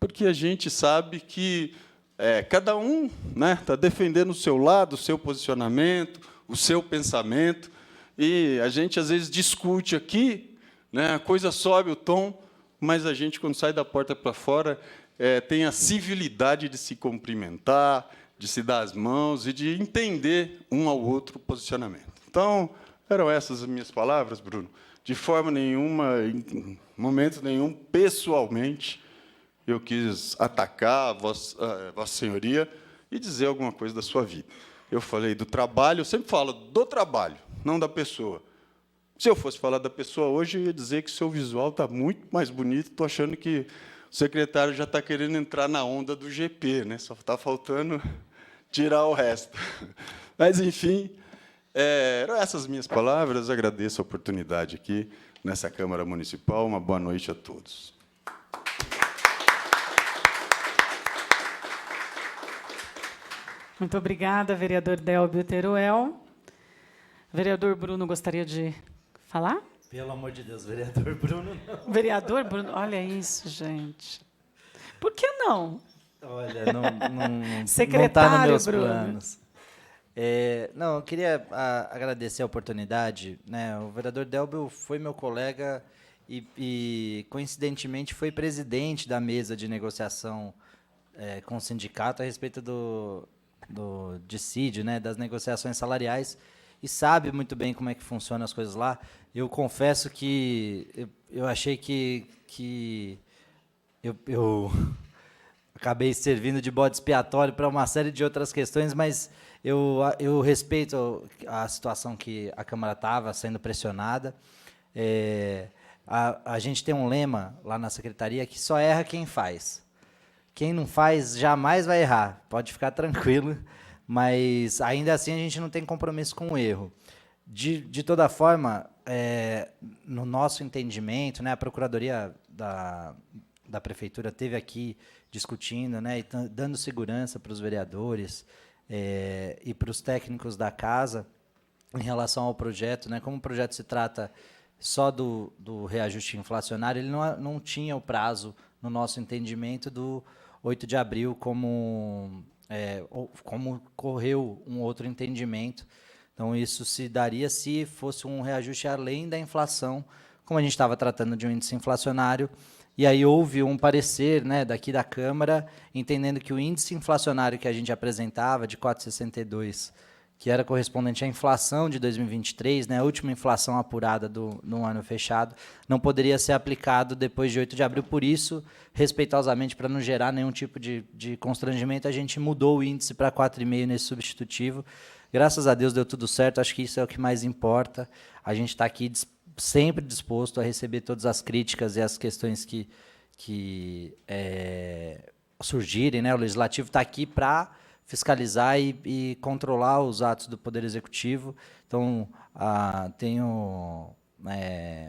porque a gente sabe que cada um está defendendo o seu lado, o seu posicionamento, o seu pensamento, e a gente, às vezes, discute aqui, né, a coisa sobe o tom, mas a gente, quando sai da porta para fora, tem a civilidade de se cumprimentar, de se dar as mãos e de entender um ao outro o posicionamento. Então, eram essas as minhas palavras, Bruno. De forma nenhuma, em momento nenhum, pessoalmente, eu quis atacar a Vossa Senhoria e dizer alguma coisa da sua vida. Eu falei do trabalho, eu sempre falo do trabalho, não da pessoa. Se eu fosse falar da pessoa hoje, eu ia dizer que o seu visual está muito mais bonito. Estou achando que o secretário já está querendo entrar na onda do GP, né? Só está faltando tirar o resto. Mas, enfim, eram essas minhas palavras. Agradeço a oportunidade aqui nessa Câmara Municipal. Uma boa noite a todos. Muito obrigada, vereador Délbio Teruel. Vereador Bruno, gostaria de falar? Pelo amor de Deus, vereador Bruno, não. Vereador Bruno, olha isso, gente. Por que não? Olha, não Secretário está nos meus Bruno. planos. Não, eu queria agradecer a oportunidade. Né? O vereador Délbio foi meu colega e, coincidentemente, foi presidente da mesa de negociação com o sindicato a respeito do dissídio, né, das negociações salariais, e sabe muito bem como é que funcionam as coisas lá. Eu confesso que eu achei que eu acabei servindo de bode expiatório para uma série de outras questões, mas eu respeito a situação que a Câmara estava sendo pressionada. A gente tem um lema lá na secretaria que só erra quem faz. Quem não faz jamais vai errar, pode ficar tranquilo, mas ainda assim a gente não tem compromisso com o erro. De toda forma, no nosso entendimento, né, a Procuradoria da Prefeitura esteve aqui discutindo, né, e dando segurança para os vereadores e para os técnicos da casa em relação ao projeto, né, como o projeto se trata só do reajuste inflacionário, ele não tinha o prazo, no nosso entendimento, do 8 de abril, como correu um outro entendimento. Então, isso se daria se fosse um reajuste além da inflação, como a gente estava tratando de um índice inflacionário. E aí houve um parecer, né, daqui da Câmara, entendendo que o índice inflacionário que a gente apresentava, de 4,62, que era correspondente à inflação de 2023, né, a última inflação apurada no ano fechado, não poderia ser aplicado depois de 8 de abril. Por isso, respeitosamente, para não gerar nenhum tipo de constrangimento, a gente mudou o índice para 4,5 nesse substitutivo. Graças a Deus deu tudo certo, acho que isso é o que mais importa. A gente está aqui sempre disposto a receber todas as críticas e as questões que surgirem, né? O Legislativo está aqui para fiscalizar e controlar os atos do Poder Executivo. Então, tenho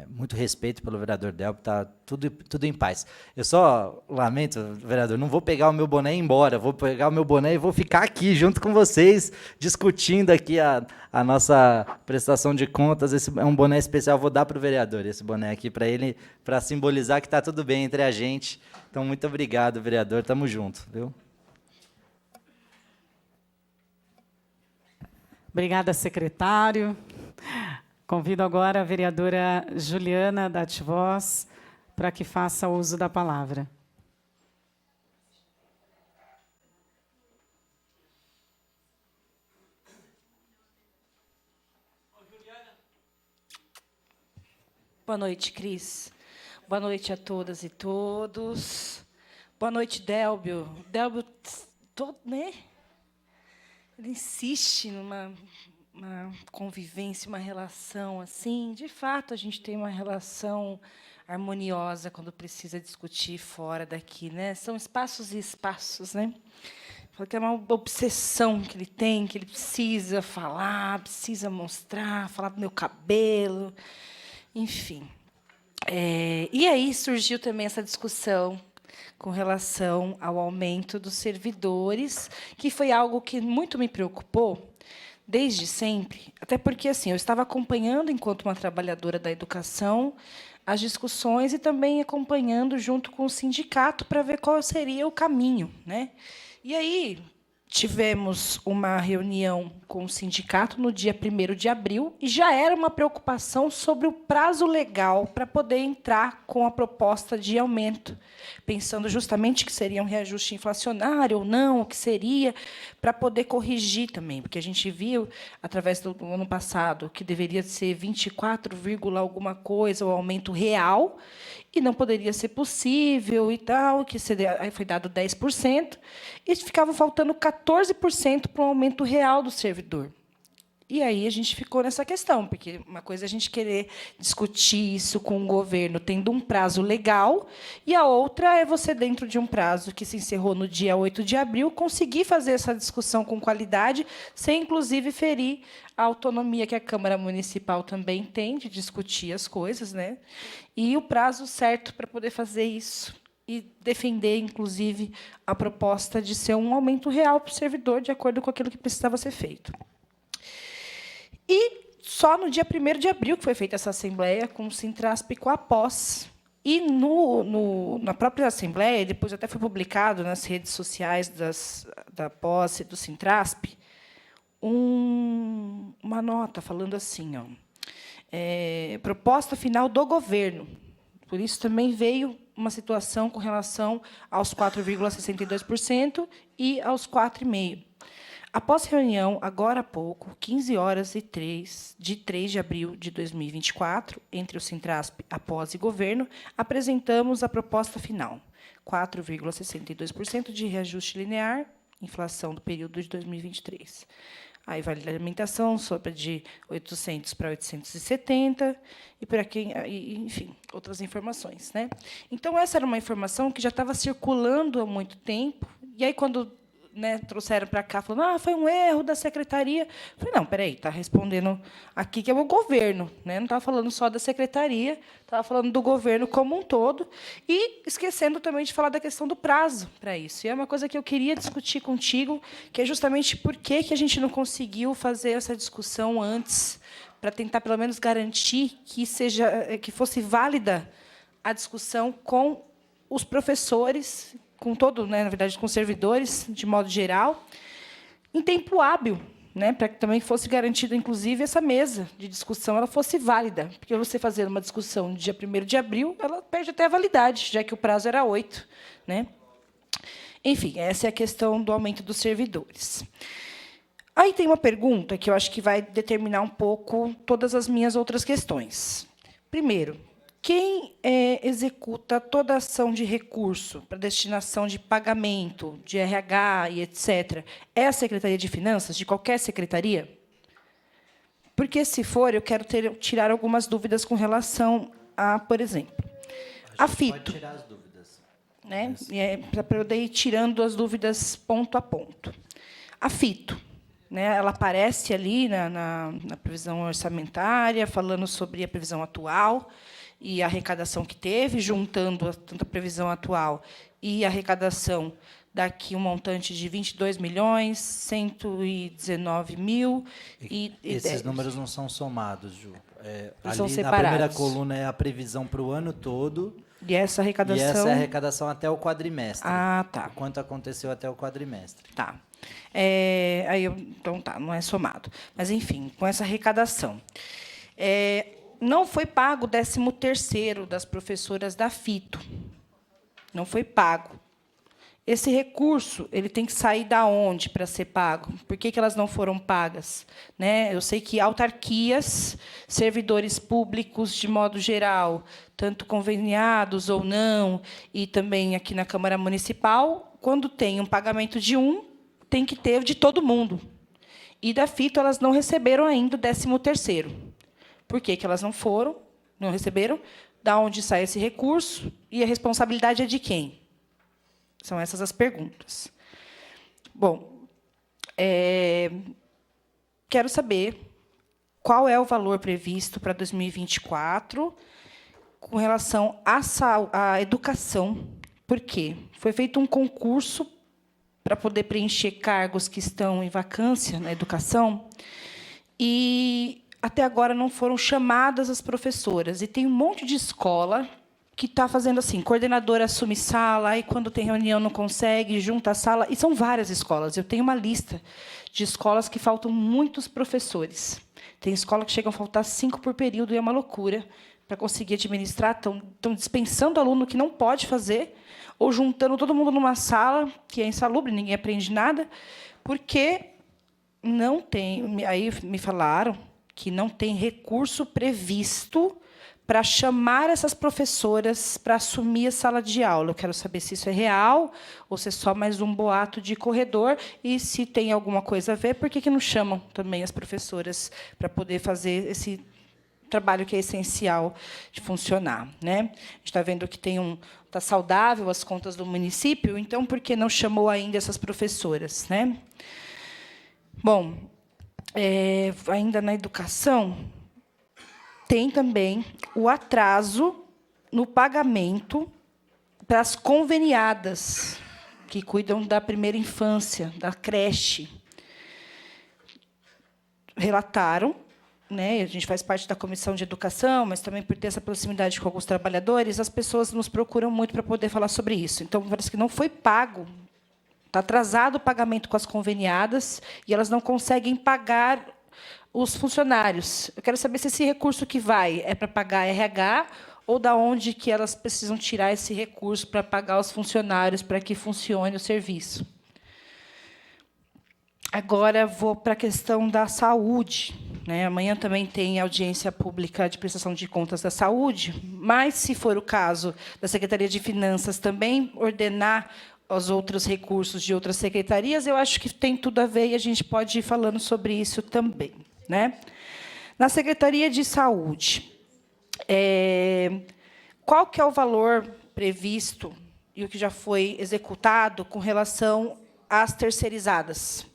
muito respeito pelo vereador Delbo, está tudo em paz. Eu só lamento, vereador, não vou pegar o meu boné e ir embora, vou pegar o meu boné e vou ficar aqui junto com vocês, discutindo aqui a nossa prestação de contas. Esse é um boné especial, vou dar para o vereador esse boné aqui para ele, para simbolizar que está tudo bem entre a gente. Então, muito obrigado, vereador, estamos juntos, viu? Obrigada, secretário. Convido agora a vereadora Juliana Dativoz para que faça uso da palavra. Boa noite, Cris. Boa noite a todas e todos. Boa noite, Délbio. Délbio, né? Ele insiste numa convivência, uma relação assim. De fato, a gente tem uma relação harmoniosa quando precisa discutir fora daqui, né? São espaços e espaços, né? Porque é uma obsessão que ele tem, que ele precisa falar, precisa mostrar, falar do meu cabelo, enfim. E aí surgiu também essa discussão com relação ao aumento dos servidores, que foi algo que muito me preocupou desde sempre, até porque assim eu estava acompanhando, enquanto uma trabalhadora da educação, as discussões e também acompanhando junto com o sindicato para ver qual seria o caminho, né? E aí tivemos uma reunião com o sindicato no dia 1º de abril e já era uma preocupação sobre o prazo legal para poder entrar com a proposta de aumento, pensando justamente que seria um reajuste inflacionário ou não, o que seria, para poder corrigir também, porque a gente viu, através do ano passado, que deveria ser 24, alguma coisa, o aumento real, e não poderia ser possível e tal, que aí foi dado 10%, e ficava faltando 14% para o aumento real do servidor. E aí a gente ficou nessa questão, porque uma coisa é a gente querer discutir isso com o governo tendo um prazo legal, e a outra é você, dentro de um prazo que se encerrou no dia 8 de abril, conseguir fazer essa discussão com qualidade, sem, inclusive, ferir a autonomia que a Câmara Municipal também tem de discutir as coisas, né? E o prazo certo para poder fazer isso. E defender, inclusive, a proposta de ser um aumento real para o servidor, de acordo com aquilo que precisava ser feito. E só no dia 1º de abril que foi feita essa assembleia com o Sintrasp e com a POS. E na própria assembleia, depois até foi publicado nas redes sociais da POS e do Sintrasp, uma nota falando assim, proposta final do governo. Por isso também veio uma situação com relação aos 4,62% e aos 4,5%. Após reunião, agora há pouco, 15h03, de 3 de abril de 2024, entre o Sintrasp, a POS e governo, apresentamos a proposta final, 4,62% de reajuste linear, inflação do período de 2023. Aí vale a alimentação, sobe de 800 para 870, e para quem, enfim, outras informações, né? Então, essa era uma informação que já estava circulando há muito tempo, e aí, quando, né, trouxeram para cá, falando, foi um erro da secretaria. Eu falei, não, peraí, está respondendo aqui que é o governo, né? Não estava falando só da secretaria, estava falando do governo como um todo, e esquecendo também de falar da questão do prazo para isso. E é uma coisa que eu queria discutir contigo, que é justamente por que a gente não conseguiu fazer essa discussão antes, para tentar, pelo menos, garantir que fosse válida a discussão com os professores, com todo, né, na verdade, com os servidores, de modo geral, em tempo hábil, né, para que também fosse garantida, inclusive, essa mesa de discussão ela fosse válida. Porque você fazer uma discussão no dia 1º de abril, ela perde até a validade, já que o prazo era 8. Né? Enfim, essa é a questão do aumento dos servidores. Aí tem uma pergunta que eu acho que vai determinar um pouco todas as minhas outras questões. Primeiro, quem executa toda a ação de recurso para destinação de pagamento, de RH e etc., é a Secretaria de Finanças, de qualquer secretaria? Porque, se for, eu quero tirar algumas dúvidas com relação a, por exemplo, a FITO. Pode tirar as dúvidas. Né? Para poder ir tirando as dúvidas ponto a ponto. A FITO, né, ela aparece ali na previsão orçamentária, falando sobre a previsão atual e a arrecadação que teve, juntando tanto a previsão atual e a arrecadação daqui um montante de 22.119.000 e esses números não são somados, Ju. São ali separados. Na primeira coluna é a previsão para o ano todo. E essa arrecadação... E essa é a arrecadação até o quadrimestre. Ah, tá. O quanto aconteceu até o quadrimestre. Tá. Então, tá, não é somado. Mas, enfim, com essa arrecadação. Não foi pago o 13º das professoras da FITO. Não foi pago. Esse recurso ele tem que sair da onde para ser pago? Por que elas não foram pagas? Né? Eu sei que autarquias, servidores públicos, de modo geral, tanto conveniados ou não, e também aqui na Câmara Municipal, quando tem um pagamento de tem que ter de todo mundo. E da FITO elas não receberam ainda o 13º. Por que elas não receberam? Da onde sai esse recurso? E a responsabilidade é de quem? São essas as perguntas. Bom, quero saber qual é o valor previsto para 2024 com relação à educação. Por quê? Foi feito um concurso para poder preencher cargos que estão em vacância na educação e até agora não foram chamadas as professoras. E tem um monte de escola que está fazendo assim, coordenadora assume sala, e quando tem reunião não consegue, junta a sala. E são várias escolas. Eu tenho uma lista de escolas que faltam muitos professores. Tem escola que chegam a faltar 5 por período, e é uma loucura para conseguir administrar. Estão dispensando aluno que não pode fazer, ou juntando todo mundo numa sala, que é insalubre, ninguém aprende nada, porque não tem... Aí me falaram que não tem recurso previsto para chamar essas professoras para assumir a sala de aula. Eu quero saber se isso é real ou se é só mais um boato de corredor e se tem alguma coisa a ver, por que não chamam também as professoras para poder fazer esse trabalho que é essencial de funcionar. Né? A gente está vendo que está saudável as contas do município, então por que não chamou ainda essas professoras? Né? Bom, ainda na educação, tem também o atraso no pagamento para as conveniadas, que cuidam da primeira infância, da creche. Relataram, né, a gente faz parte da Comissão de Educação, mas também por ter essa proximidade com alguns trabalhadores, as pessoas nos procuram muito para poder falar sobre isso. Então, parece que não foi pago, está atrasado o pagamento com as conveniadas, e elas não conseguem pagar os funcionários. Eu quero saber se esse recurso que vai é para pagar RH ou da onde que elas precisam tirar esse recurso para pagar os funcionários para que funcione o serviço. Agora vou para a questão da saúde. né? Amanhã também tem audiência pública de prestação de contas da saúde, mas, se for o caso da Secretaria de Finanças também ordenar os outros recursos de outras secretarias, eu acho que tem tudo a ver e a gente pode ir falando sobre isso também, né? Na Secretaria de Saúde, qual que é o valor previsto e o que já foi executado com relação às terceirizadas?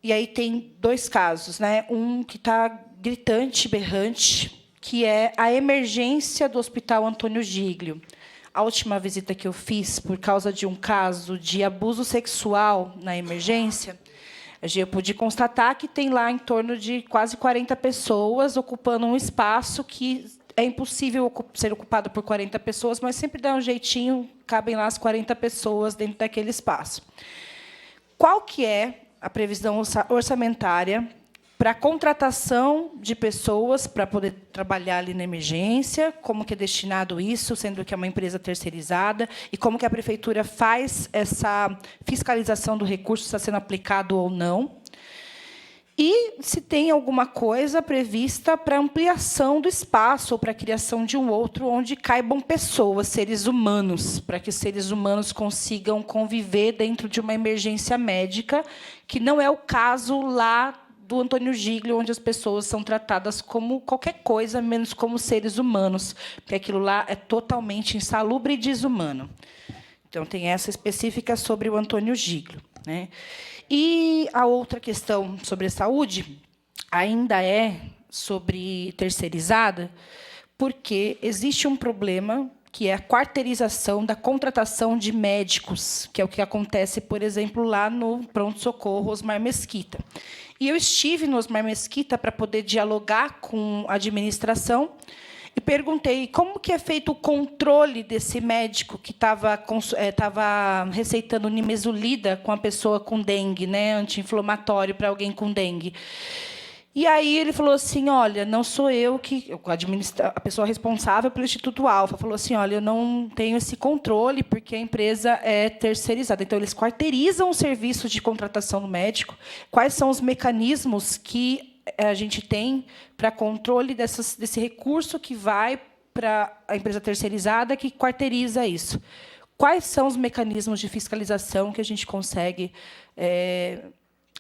E aí tem dois casos, né? Um que está gritante, berrante, que é a emergência do Hospital Antônio Giglio. A última visita que eu fiz, por causa de um caso de abuso sexual na emergência, eu pude constatar que tem lá em torno de quase 40 pessoas ocupando um espaço que é impossível ser ocupado por 40 pessoas, mas sempre dá um jeitinho, cabem lá as 40 pessoas dentro daquele espaço. Qual que é a previsão orçamentária para a contratação de pessoas para poder trabalhar ali na emergência, como que é destinado isso, sendo que é uma empresa terceirizada, e como que a prefeitura faz essa fiscalização do recurso, se está sendo aplicado ou não, e se tem alguma coisa prevista para ampliação do espaço ou para a criação de um outro onde caibam pessoas, seres humanos, para que os seres humanos consigam conviver dentro de uma emergência médica, que não é o caso lá do Antônio Giglio, onde as pessoas são tratadas como qualquer coisa, menos como seres humanos, porque aquilo lá é totalmente insalubre e desumano. Então, tem essa específica sobre o Antônio Giglio, né? E a outra questão sobre a saúde ainda é sobre terceirizada, porque existe um problema, que é a quarteirização da contratação de médicos, que é o que acontece, por exemplo, lá no pronto-socorro Osmar Mesquita. E eu estive no Osmar Mesquita para poder dialogar com a administração e perguntei como que é feito o controle desse médico que estava receitando nimesulida com a pessoa com dengue, né, anti-inflamatório para alguém com dengue. E aí ele falou assim, olha, não sou eu que... A pessoa responsável pelo Instituto Alfa falou assim, olha, eu não tenho esse controle porque a empresa é terceirizada. Então, eles quarteirizam o serviço de contratação do médico. Quais são os mecanismos que a gente tem para controle desse recurso que vai para a empresa terceirizada que quarteiriza isso? Quais são os mecanismos de fiscalização que a gente consegue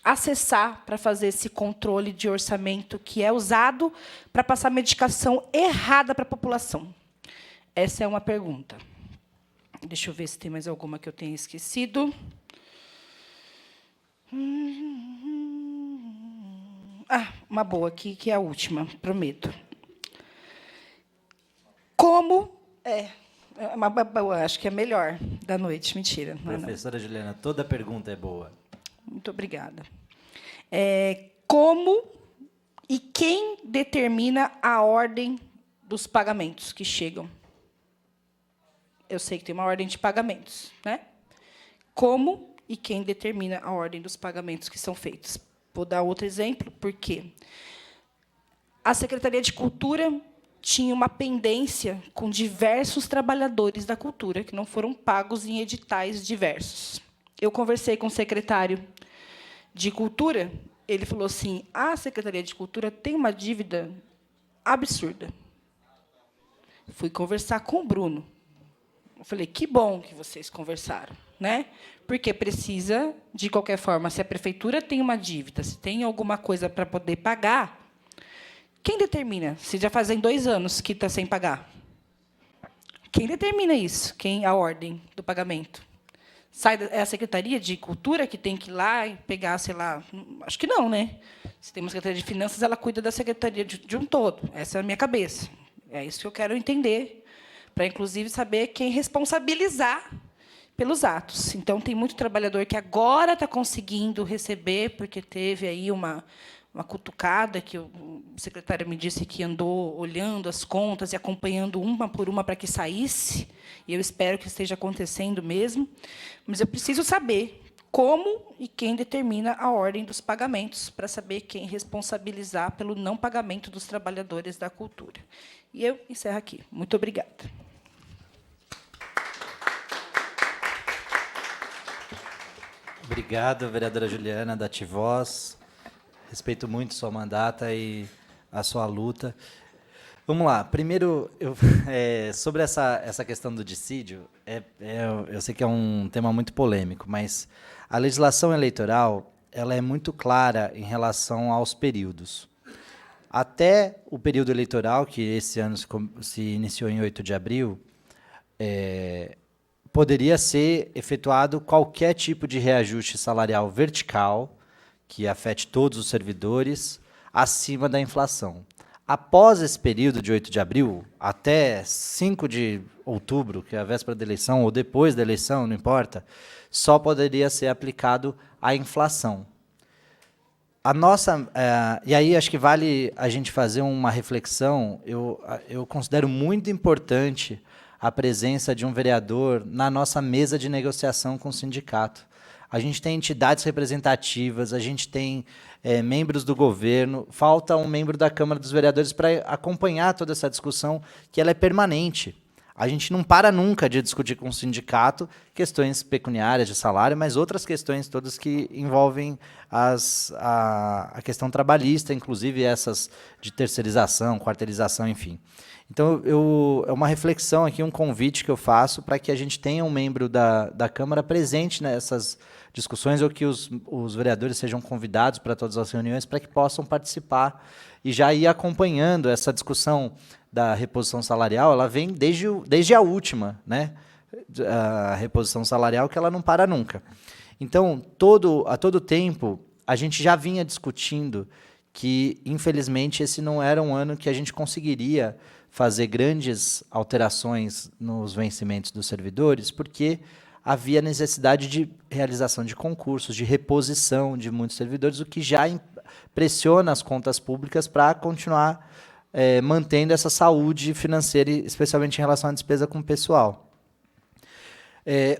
acessar para fazer esse controle de orçamento que é usado para passar medicação errada para a população? Essa é uma pergunta. Deixa eu ver se tem mais alguma que eu tenha esquecido. Uma boa aqui, que é a última, prometo. Como... uma boa, acho que é a melhor da noite, mentira. Professora Juliana, toda pergunta é boa. Muito obrigada. Como e quem determina a ordem dos pagamentos que chegam? Eu sei que tem uma ordem de pagamentos, né? Como e quem determina a ordem dos pagamentos que são feitos? Vou dar outro exemplo, porque a Secretaria de Cultura tinha uma pendência com diversos trabalhadores da cultura que não foram pagos em editais diversos. Eu conversei com o secretário de Cultura, ele falou assim, a Secretaria de Cultura tem uma dívida absurda. Fui conversar com o Bruno. Eu falei, que bom que vocês conversaram, né? Porque precisa, de qualquer forma, se a prefeitura tem uma dívida, se tem alguma coisa para poder pagar, quem determina? Se já fazem 2 anos que está sem pagar. Quem determina isso? A ordem do pagamento? É a Secretaria de Cultura que tem que ir lá e pegar, sei lá... Acho que não, né? Se tem uma Secretaria de Finanças, ela cuida da Secretaria de um todo. Essa é a minha cabeça. É isso que eu quero entender, para, inclusive, saber quem responsabilizar pelos atos. Então, tem muito trabalhador que agora está conseguindo receber, porque teve aí uma cutucada, que o secretário me disse que andou olhando as contas e acompanhando uma por uma para que saísse, e eu espero que esteja acontecendo mesmo, mas eu preciso saber como e quem determina a ordem dos pagamentos, para saber quem responsabilizar pelo não pagamento dos trabalhadores da cultura. E eu encerro aqui. Muito obrigada. Obrigado, vereadora Juliana, da Ativoz. Respeito muito sua mandata e a sua luta. Vamos lá. Primeiro, sobre essa questão do dissídio, eu sei que é um tema muito polêmico, mas a legislação eleitoral ela é muito clara em relação aos períodos. Até o período eleitoral, que esse ano se iniciou em 8 de abril, poderia ser efetuado qualquer tipo de reajuste salarial vertical, que afete todos os servidores, acima da inflação. Após esse período de 8 de abril, até 5 de outubro, que é a véspera da eleição, ou depois da eleição, não importa, só poderia ser aplicado a inflação. E aí acho que vale a gente fazer uma reflexão. Eu considero muito importante a presença de um vereador na nossa mesa de negociação com o sindicato. A gente tem entidades representativas, a gente tem membros do governo, falta um membro da Câmara dos Vereadores para acompanhar toda essa discussão, que ela é permanente. A gente não para nunca de discutir com o sindicato questões pecuniárias de salário, mas outras questões todas que envolvem a questão trabalhista, inclusive essas de terceirização, quarteirização, enfim. Então, é uma reflexão aqui, um convite que eu faço para que a gente tenha um membro da Câmara presente nessas discussões, ou que os vereadores sejam convidados para todas as reuniões, para que possam participar e já ir acompanhando essa discussão da reposição salarial. Ela vem desde a última, né? A reposição salarial, que ela não para nunca. Então, a todo tempo, a gente já vinha discutindo que, infelizmente, esse não era um ano que a gente conseguiria fazer grandes alterações nos vencimentos dos servidores, porque havia necessidade de realização de concursos, de reposição de muitos servidores, o que já pressiona as contas públicas para continuar mantendo essa saúde financeira, especialmente em relação à despesa com o pessoal.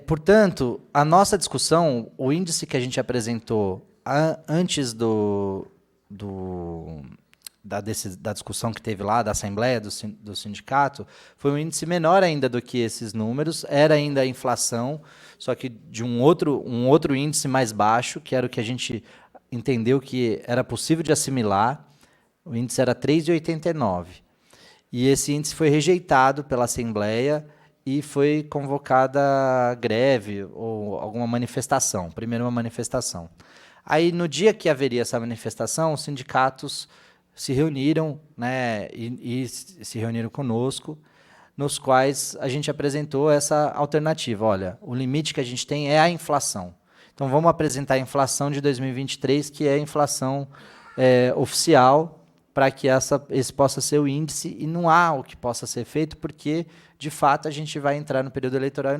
Portanto, a nossa discussão, o índice que a gente apresentou antes da discussão que teve lá, da Assembleia, do sindicato, foi um índice menor ainda do que esses números, era ainda a inflação, só que de um outro índice mais baixo, que era o que a gente entendeu que era possível de assimilar. O índice era 3,89. E esse índice foi rejeitado pela Assembleia e foi convocada greve ou alguma manifestação, primeiro uma manifestação. Aí, no dia que haveria essa manifestação, os sindicatos se reuniram, né, e se reuniram conosco, nos quais a gente apresentou essa alternativa. Olha, o limite que a gente tem é a inflação. Então, vamos apresentar a inflação de 2023, que é a inflação oficial, para que esse possa ser o índice, e não há o que possa ser feito, porque, de fato, a gente vai entrar no período eleitoral e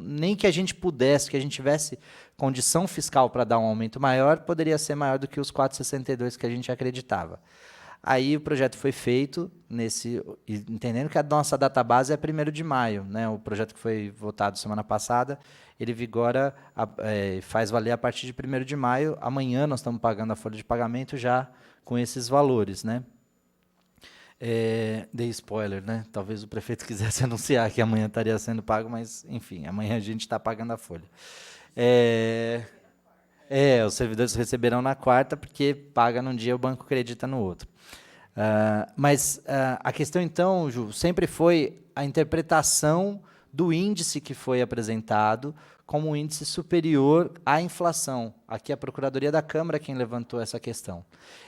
nem que a gente pudesse, que a gente tivesse condição fiscal para dar um aumento maior, poderia ser maior do que os 4,62 que a gente acreditava. Aí o projeto foi feito, entendendo que a nossa database é 1º de maio, né? O projeto que foi votado semana passada, ele vigora, faz valer a partir de 1º de maio. Amanhã nós estamos pagando a folha de pagamento já com esses valores, né? Dei spoiler, né? Talvez o prefeito quisesse anunciar que amanhã estaria sendo pago, mas, enfim, amanhã a gente está pagando a folha. Os servidores receberão na quarta, porque paga num dia, o banco acredita no outro. Mas a questão, então, Ju, sempre foi a interpretação do índice que foi apresentado como um índice superior à inflação. Aqui a Procuradoria da Câmara quem levantou essa questão.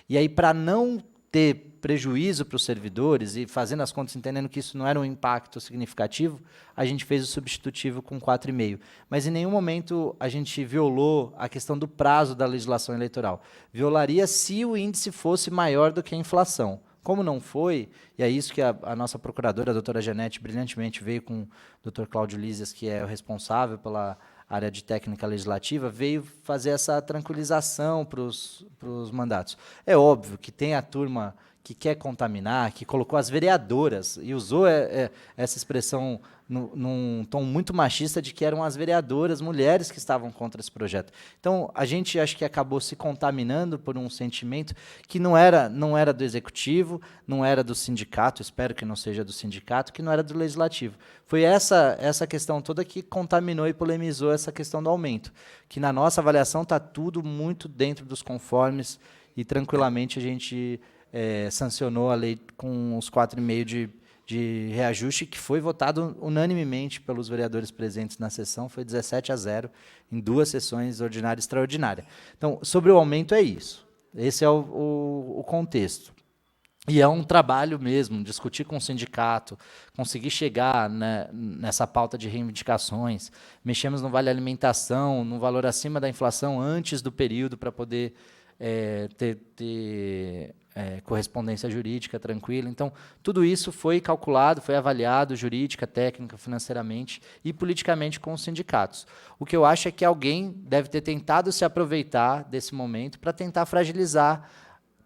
E aí, para não ter prejuízo para os servidores, e fazendo as contas, entendendo que isso não era um impacto significativo, a gente fez o substitutivo com 4,5. Mas em nenhum momento a gente violou a questão do prazo da legislação eleitoral. Violaria se o índice fosse maior do que a inflação. Como não foi, e é isso que a nossa procuradora, a doutora Janete, brilhantemente veio com o doutor Cláudio Lízias, que é o responsável pela área de técnica legislativa, veio fazer essa tranquilização para os mandatos. É óbvio que tem a turma que quer contaminar, que colocou as vereadoras, e usou essa expressão num tom muito machista, de que eram as vereadoras, mulheres, que estavam contra esse projeto. Então, a gente acho que acabou se contaminando por um sentimento que não era do executivo, não era do sindicato, espero que não seja do sindicato, que não era do legislativo. Foi essa questão toda que contaminou e polemizou essa questão do aumento, que na nossa avaliação está tudo muito dentro dos conformes e tranquilamente a gente sancionou a lei com os 4,5 de reajuste, que foi votado unanimemente pelos vereadores presentes na sessão, foi 17-0, em 2 sessões ordinária e extraordinária. Então, sobre o aumento é isso. Esse é o contexto. E é um trabalho mesmo, discutir com o sindicato, conseguir chegar, né, nessa pauta de reivindicações. Mexemos no vale alimentação, no valor acima da inflação antes do período para poder ter correspondência jurídica tranquila. Então, tudo isso foi calculado, foi avaliado jurídica, técnica, financeiramente e politicamente com os sindicatos. O que eu acho é que alguém deve ter tentado se aproveitar desse momento para tentar fragilizar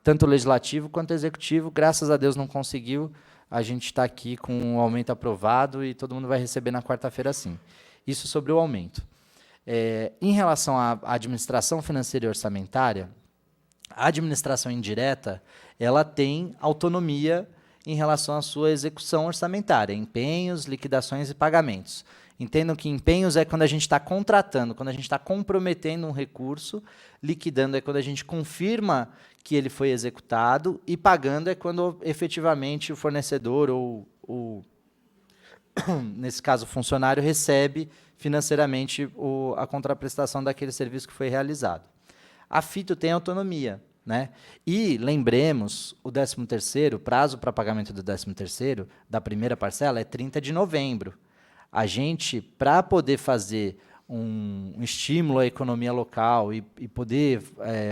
tanto o legislativo quanto o executivo. Graças a Deus não conseguiu. A gente está aqui com um aumento aprovado e todo mundo vai receber na quarta-feira sim. Isso sobre o aumento. Em relação à administração financeira e orçamentária, a administração indireta ela tem autonomia em relação à sua execução orçamentária, empenhos, liquidações e pagamentos. Entendam que empenhos é quando a gente está contratando, quando a gente está comprometendo um recurso, liquidando é quando a gente confirma que ele foi executado, e pagando é quando efetivamente o fornecedor ou nesse caso o funcionário, recebe financeiramente a contraprestação daquele serviço que foi realizado. A Fito tem autonomia, né? E lembremos, o 13º, prazo para pagamento do 13º, da primeira parcela, é 30 de novembro. A gente, para poder fazer um estímulo à economia local e poder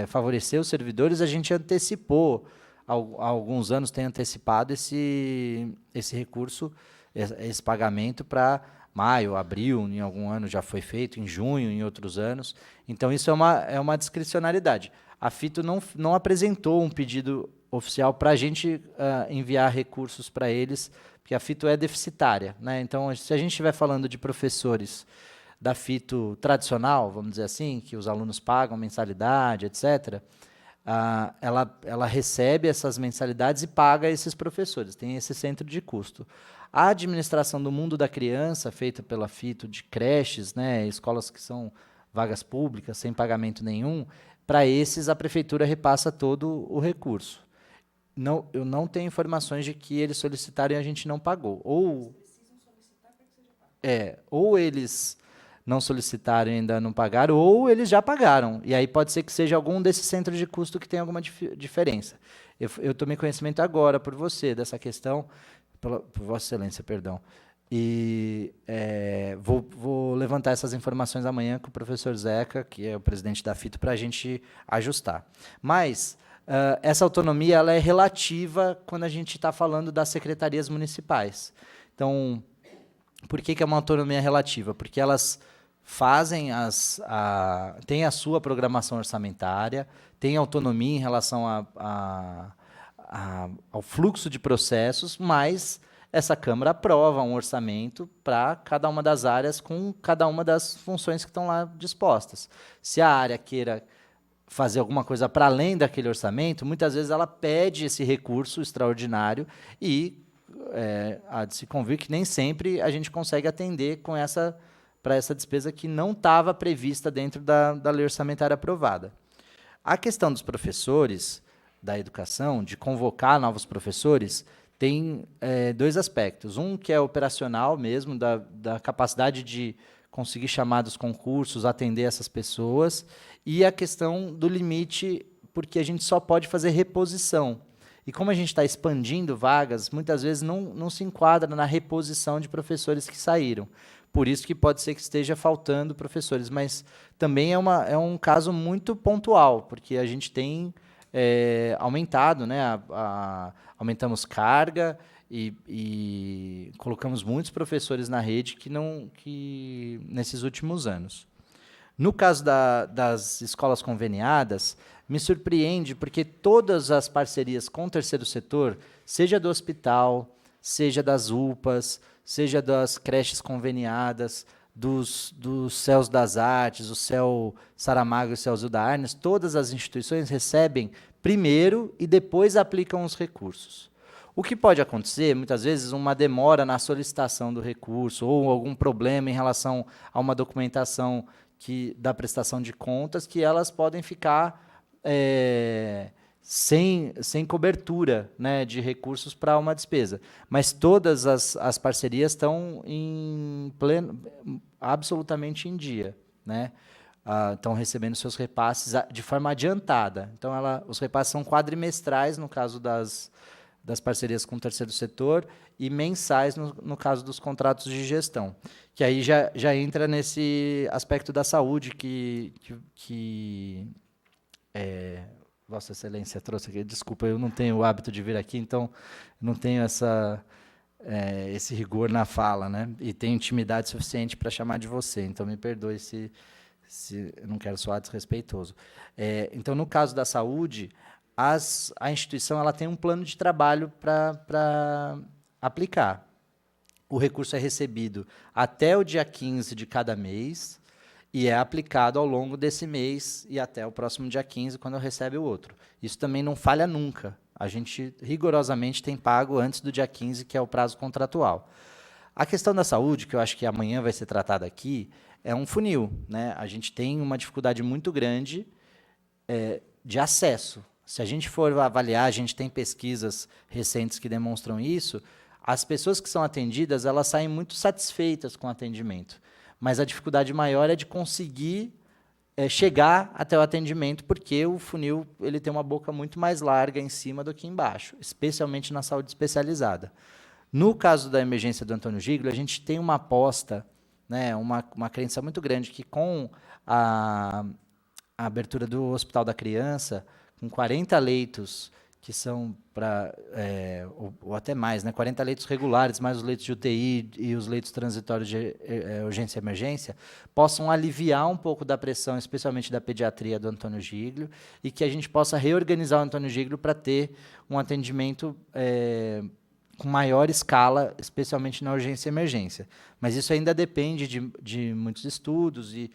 favorecer os servidores, a gente antecipou, há alguns anos tem antecipado esse recurso, esse pagamento para maio, abril, em algum ano já foi feito, em junho, em outros anos. Então, isso é uma discricionariedade. A Fito não apresentou um pedido oficial para a gente enviar recursos para eles, porque a Fito é deficitária, né? Então, se a gente estiver falando de professores da Fito tradicional, vamos dizer assim, que os alunos pagam mensalidade, etc., ela recebe essas mensalidades e paga esses professores, tem esse centro de custo. A administração do mundo da criança, feita pela Fito, de creches, né, escolas que são vagas públicas, sem pagamento nenhum, para esses a prefeitura repassa todo o recurso. Eu não tenho informações de que eles solicitaram e a gente não pagou. Ou eles não solicitaram e ainda não pagaram, ou eles já pagaram. E aí pode ser que seja algum desses centros de custo que tenha alguma diferença. Eu tomei conhecimento agora por você dessa questão, por Vossa Excelência, perdão. E vou levantar essas informações amanhã com o professor Zeca, que é o presidente da Fito, para a gente ajustar. Mas essa autonomia ela é relativa quando a gente está falando das secretarias municipais. Então, por que é uma autonomia relativa? Porque elas fazem têm a sua programação orçamentária, têm autonomia em relação ao fluxo de processos, mas essa Câmara aprova um orçamento para cada uma das áreas com cada uma das funções que estão lá dispostas. Se a área queira fazer alguma coisa para além daquele orçamento, muitas vezes ela pede esse recurso extraordinário e há de se convir que nem sempre a gente consegue atender para essa despesa que não estava prevista dentro da lei orçamentária aprovada. A questão dos professores da educação, de convocar novos professores, tem 2 aspectos. Um que é operacional mesmo, da capacidade de conseguir chamar dos concursos, atender essas pessoas, e a questão do limite, porque a gente só pode fazer reposição. E como a gente está expandindo vagas, muitas vezes não se enquadra na reposição de professores que saíram. Por isso que pode ser que esteja faltando professores, mas também é um caso muito pontual, porque a gente tem aumentado, né, aumentamos carga e colocamos muitos professores na rede que nesses últimos anos. No caso das escolas conveniadas, me surpreende porque todas as parcerias com o terceiro setor, seja do hospital, seja das UPAs, seja das creches conveniadas, dos Céus das Artes, o Céu Saramago e o Céu Zilda Arnes, todas as instituições recebem primeiro e depois aplicam os recursos. O que pode acontecer, muitas vezes, uma demora na solicitação do recurso ou algum problema em relação a uma documentação da prestação de contas, que elas podem ficar sem cobertura, né, de recursos para uma despesa. Mas todas as parcerias estão absolutamente em dia, né? Estão recebendo seus repasses de forma adiantada. Então, os repasses são quadrimestrais, no caso das parcerias com o terceiro setor, e mensais, no caso dos contratos de gestão. Que aí já entra nesse aspecto da saúde que Vossa Excelência trouxe aqui. Desculpa, eu não tenho o hábito de vir aqui, então não tenho esse rigor na fala, né? E tenho intimidade suficiente para chamar de você, então me perdoe se eu não quero soar desrespeitoso. Então, no caso da saúde, a instituição ela tem um plano de trabalho para aplicar. O recurso é recebido até o dia 15 de cada mês e é aplicado ao longo desse mês e até o próximo dia 15, quando recebe o outro. Isso também não falha nunca. A gente rigorosamente tem pago antes do dia 15, que é o prazo contratual. A questão da saúde, que eu acho que amanhã vai ser tratada aqui, é um funil, né? A gente tem uma dificuldade muito grande de acesso. Se a gente for avaliar, a gente tem pesquisas recentes que demonstram isso, as pessoas que são atendidas, elas saem muito satisfeitas com o atendimento. Mas a dificuldade maior é de conseguir chegar até o atendimento, porque o funil ele tem uma boca muito mais larga em cima do que embaixo, especialmente na saúde especializada. No caso da emergência do Antônio Giglio, a gente tem uma aposta, né, uma crença muito grande que com a abertura do Hospital da Criança, com 40 leitos que são para, ou até mais, né, 40 leitos regulares, mais os leitos de UTI e os leitos transitórios de urgência e emergência, possam aliviar um pouco da pressão, especialmente da pediatria do Antônio Giglio, e que a gente possa reorganizar o Antônio Giglio para ter um atendimento com maior escala, especialmente na urgência e emergência. Mas isso ainda depende de muitos estudos e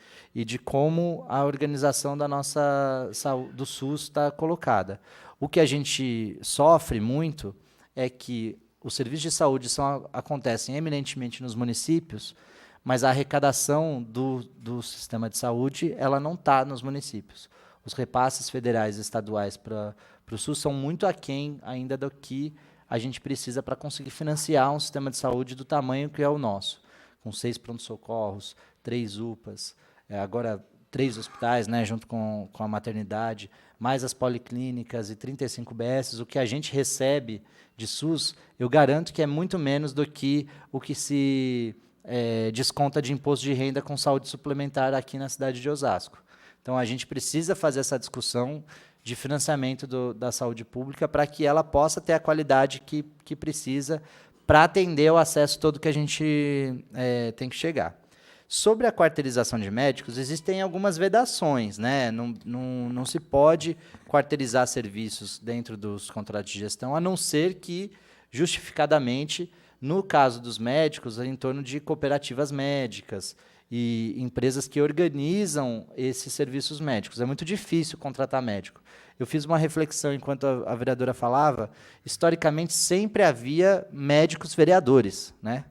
de como a organização da nossa saúde, do SUS está colocada. O que a gente sofre muito é que os serviços de saúde acontecem eminentemente nos municípios, mas a arrecadação do sistema de saúde ela não está nos municípios. Os repasses federais e estaduais para o SUS são muito aquém ainda do que a gente precisa para conseguir financiar um sistema de saúde do tamanho que é o nosso, com 6 pronto-socorros, 3 UPAs, agora 3 hospitais, né, junto com a maternidade, mais as policlínicas e 35 UBSs. O que a gente recebe de SUS, eu garanto que é muito menos do que o que se desconta de imposto de renda com saúde suplementar aqui na cidade de Osasco. Então, a gente precisa fazer essa discussão de financiamento da saúde pública para que ela possa ter a qualidade que precisa para atender o acesso todo que a gente tem que chegar. Sobre a quarteirização de médicos, existem algumas vedações, né? Não se pode quarteirizar serviços dentro dos contratos de gestão, a não ser que, justificadamente, no caso dos médicos, em torno de cooperativas médicas e empresas que organizam esses serviços médicos. É muito difícil contratar médico. Eu fiz uma reflexão enquanto a vereadora falava. Historicamente, sempre havia médicos vereadores, né?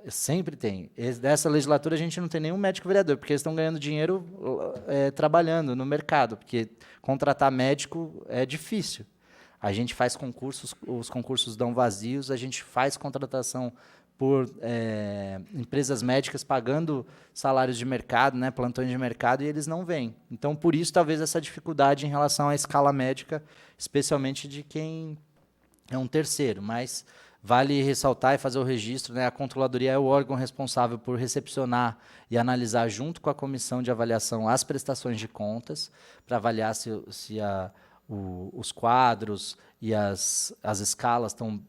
Sempre tem. Dessa legislatura, a gente não tem nenhum médico vereador, porque eles estão ganhando dinheiro trabalhando no mercado, porque contratar médico é difícil. A gente faz concursos, os concursos dão vazios, a gente faz contratação por empresas médicas pagando salários de mercado, né, plantões de mercado, e eles não vêm. Então, por isso, talvez, essa dificuldade em relação à escala médica, especialmente de quem é um terceiro. Mas vale ressaltar e fazer o registro, né, a controladoria é o órgão responsável por recepcionar e analisar, junto com a comissão de avaliação, as prestações de contas, para avaliar se os quadros e as escalas estão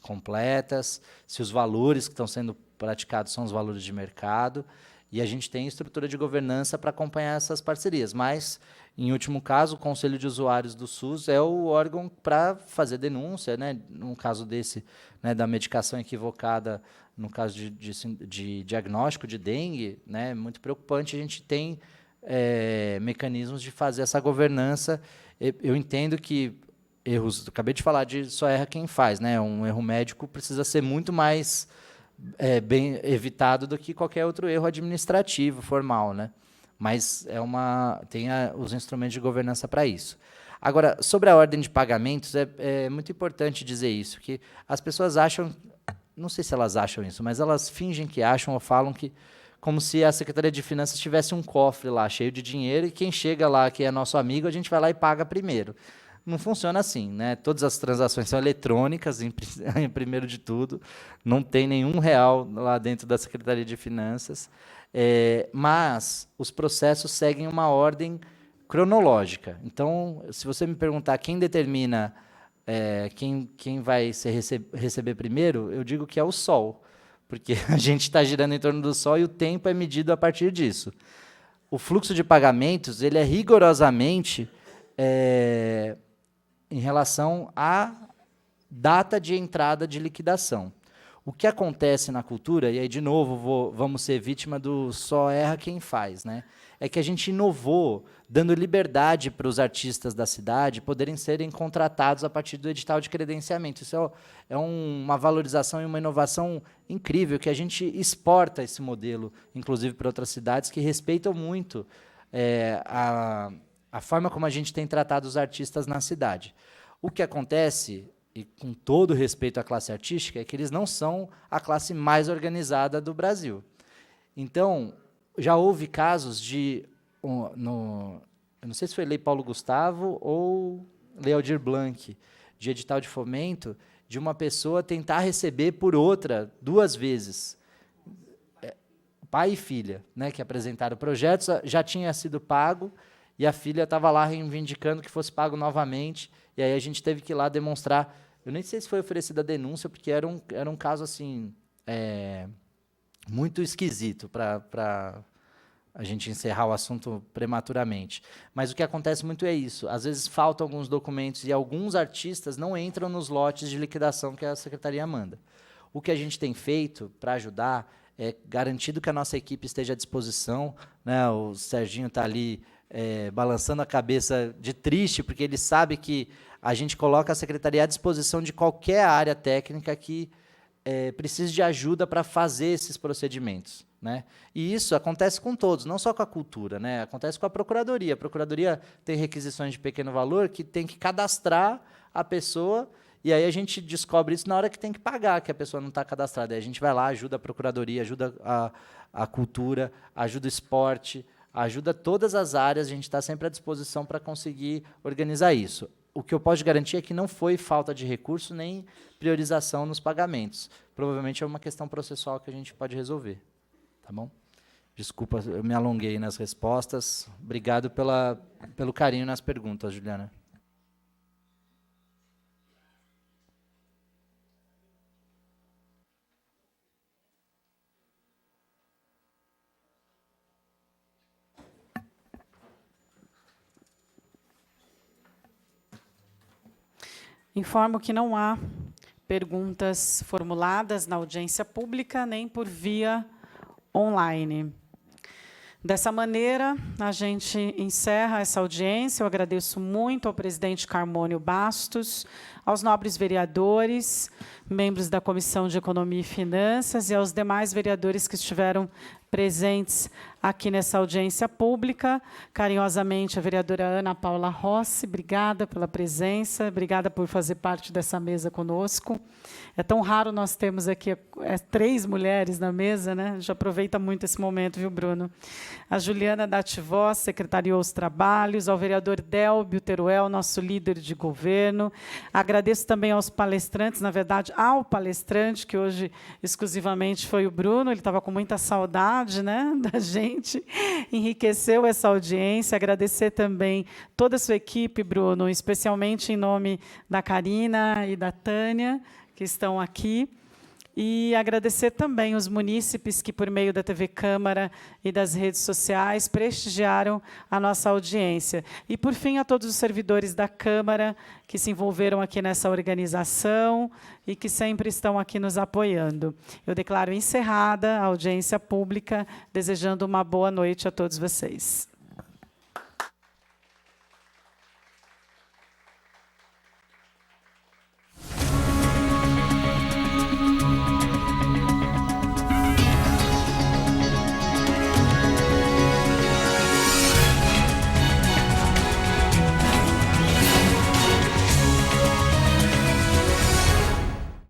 completas, se os valores que estão sendo praticados são os valores de mercado, e a gente tem estrutura de governança para acompanhar essas parcerias. Mas, em último caso, o Conselho de Usuários do SUS é o órgão para fazer denúncia, né, no caso desse, né, da medicação equivocada, no caso de diagnóstico de dengue, né, muito preocupante. A gente tem mecanismos de fazer essa governança. Eu entendo que erros, acabei de falar de só erra quem faz, né? Um erro médico precisa ser muito mais bem evitado do que qualquer outro erro administrativo, formal, né? Mas tem os instrumentos de governança para isso. Agora, sobre a ordem de pagamentos, é muito importante dizer isso, que as pessoas acham, não sei se elas acham isso, mas elas fingem que acham ou falam que, como se a Secretaria de Finanças tivesse um cofre lá cheio de dinheiro e quem chega lá, que é nosso amigo, a gente vai lá e paga primeiro. Não funciona assim, né? Todas as transações são eletrônicas, em primeiro de tudo, não tem nenhum real lá dentro da Secretaria de Finanças, mas os processos seguem uma ordem cronológica. Então, se você me perguntar quem determina quem vai receber primeiro, eu digo que é o Sol, porque a gente está girando em torno do Sol e o tempo é medido a partir disso. O fluxo de pagamentos ele é rigorosamente em relação à data de entrada de liquidação. O que acontece na cultura, e aí, de novo, vamos ser vítima do só erra quem faz, né? É que a gente inovou, dando liberdade para os artistas da cidade poderem serem contratados a partir do edital de credenciamento. Isso é uma valorização e uma inovação incrível, que a gente exporta esse modelo, inclusive, para outras cidades, que respeitam muito a forma como a gente tem tratado os artistas na cidade. O que acontece, e com todo respeito à classe artística, é que eles não são a classe mais organizada do Brasil. Então, já houve casos de, eu não sei se foi Lei Paulo Gustavo ou Lei Aldir Blanc, de edital de fomento, de uma pessoa tentar receber por outra 2 vezes. Pai e filha, né, que apresentaram projetos, já tinha sido pago, e a filha estava lá reivindicando que fosse pago novamente, e aí a gente teve que ir lá demonstrar. Eu nem sei se foi oferecida a denúncia, porque era um caso assim, muito esquisito para a gente encerrar o assunto prematuramente. Mas o que acontece muito é isso. Às vezes faltam alguns documentos e alguns artistas não entram nos lotes de liquidação que a Secretaria manda. O que a gente tem feito para ajudar é garantido que a nossa equipe esteja à disposição, né? O Serginho está ali balançando a cabeça de triste, porque ele sabe que a gente coloca a Secretaria à disposição de qualquer área técnica que precise de ajuda para fazer esses procedimentos, né? E isso acontece com todos, não só com a cultura, né? Acontece com a Procuradoria. A Procuradoria tem requisições de pequeno valor que tem que cadastrar a pessoa, e aí a gente descobre isso na hora que tem que pagar, que a pessoa não está cadastrada. Aí a gente vai lá, ajuda a Procuradoria, ajuda a cultura, ajuda o esporte, ajuda todas as áreas, a gente está sempre à disposição para conseguir organizar isso. O que eu posso garantir é que não foi falta de recurso nem priorização nos pagamentos. Provavelmente é uma questão processual que a gente pode resolver. Tá bom? Desculpa, eu me alonguei nas respostas. Obrigado pelo carinho nas perguntas, Juliana. Informo que não há perguntas formuladas na audiência pública, nem por via online. Dessa maneira, a gente encerra essa audiência. Eu agradeço muito ao presidente Carmônio Bastos, aos nobres vereadores, membros da Comissão de Economia e Finanças e aos demais vereadores que estiveram presentes aqui nessa audiência pública. Carinhosamente, a vereadora Ana Paula Rossi, obrigada pela presença, obrigada por fazer parte dessa mesa conosco. É tão raro nós termos aqui 3 mulheres na mesa, né? A gente aproveita muito esse momento, viu, Bruno? A Juliana Dativós secretariou os trabalhos, ao vereador Délbio Teruel, nosso líder de governo. Agradeço também aos palestrantes, na verdade, ao palestrante, que hoje exclusivamente foi o Bruno, ele estava com muita saudade, né, da gente, enriqueceu essa audiência. Agradecer também toda a sua equipe, Bruno, especialmente em nome da Karina e da Tânia, que estão aqui. E agradecer também os munícipes que, por meio da TV Câmara e das redes sociais, prestigiaram a nossa audiência. E, por fim, a todos os servidores da Câmara que se envolveram aqui nessa organização e que sempre estão aqui nos apoiando. Eu declaro encerrada a audiência pública, desejando uma boa noite a todos vocês.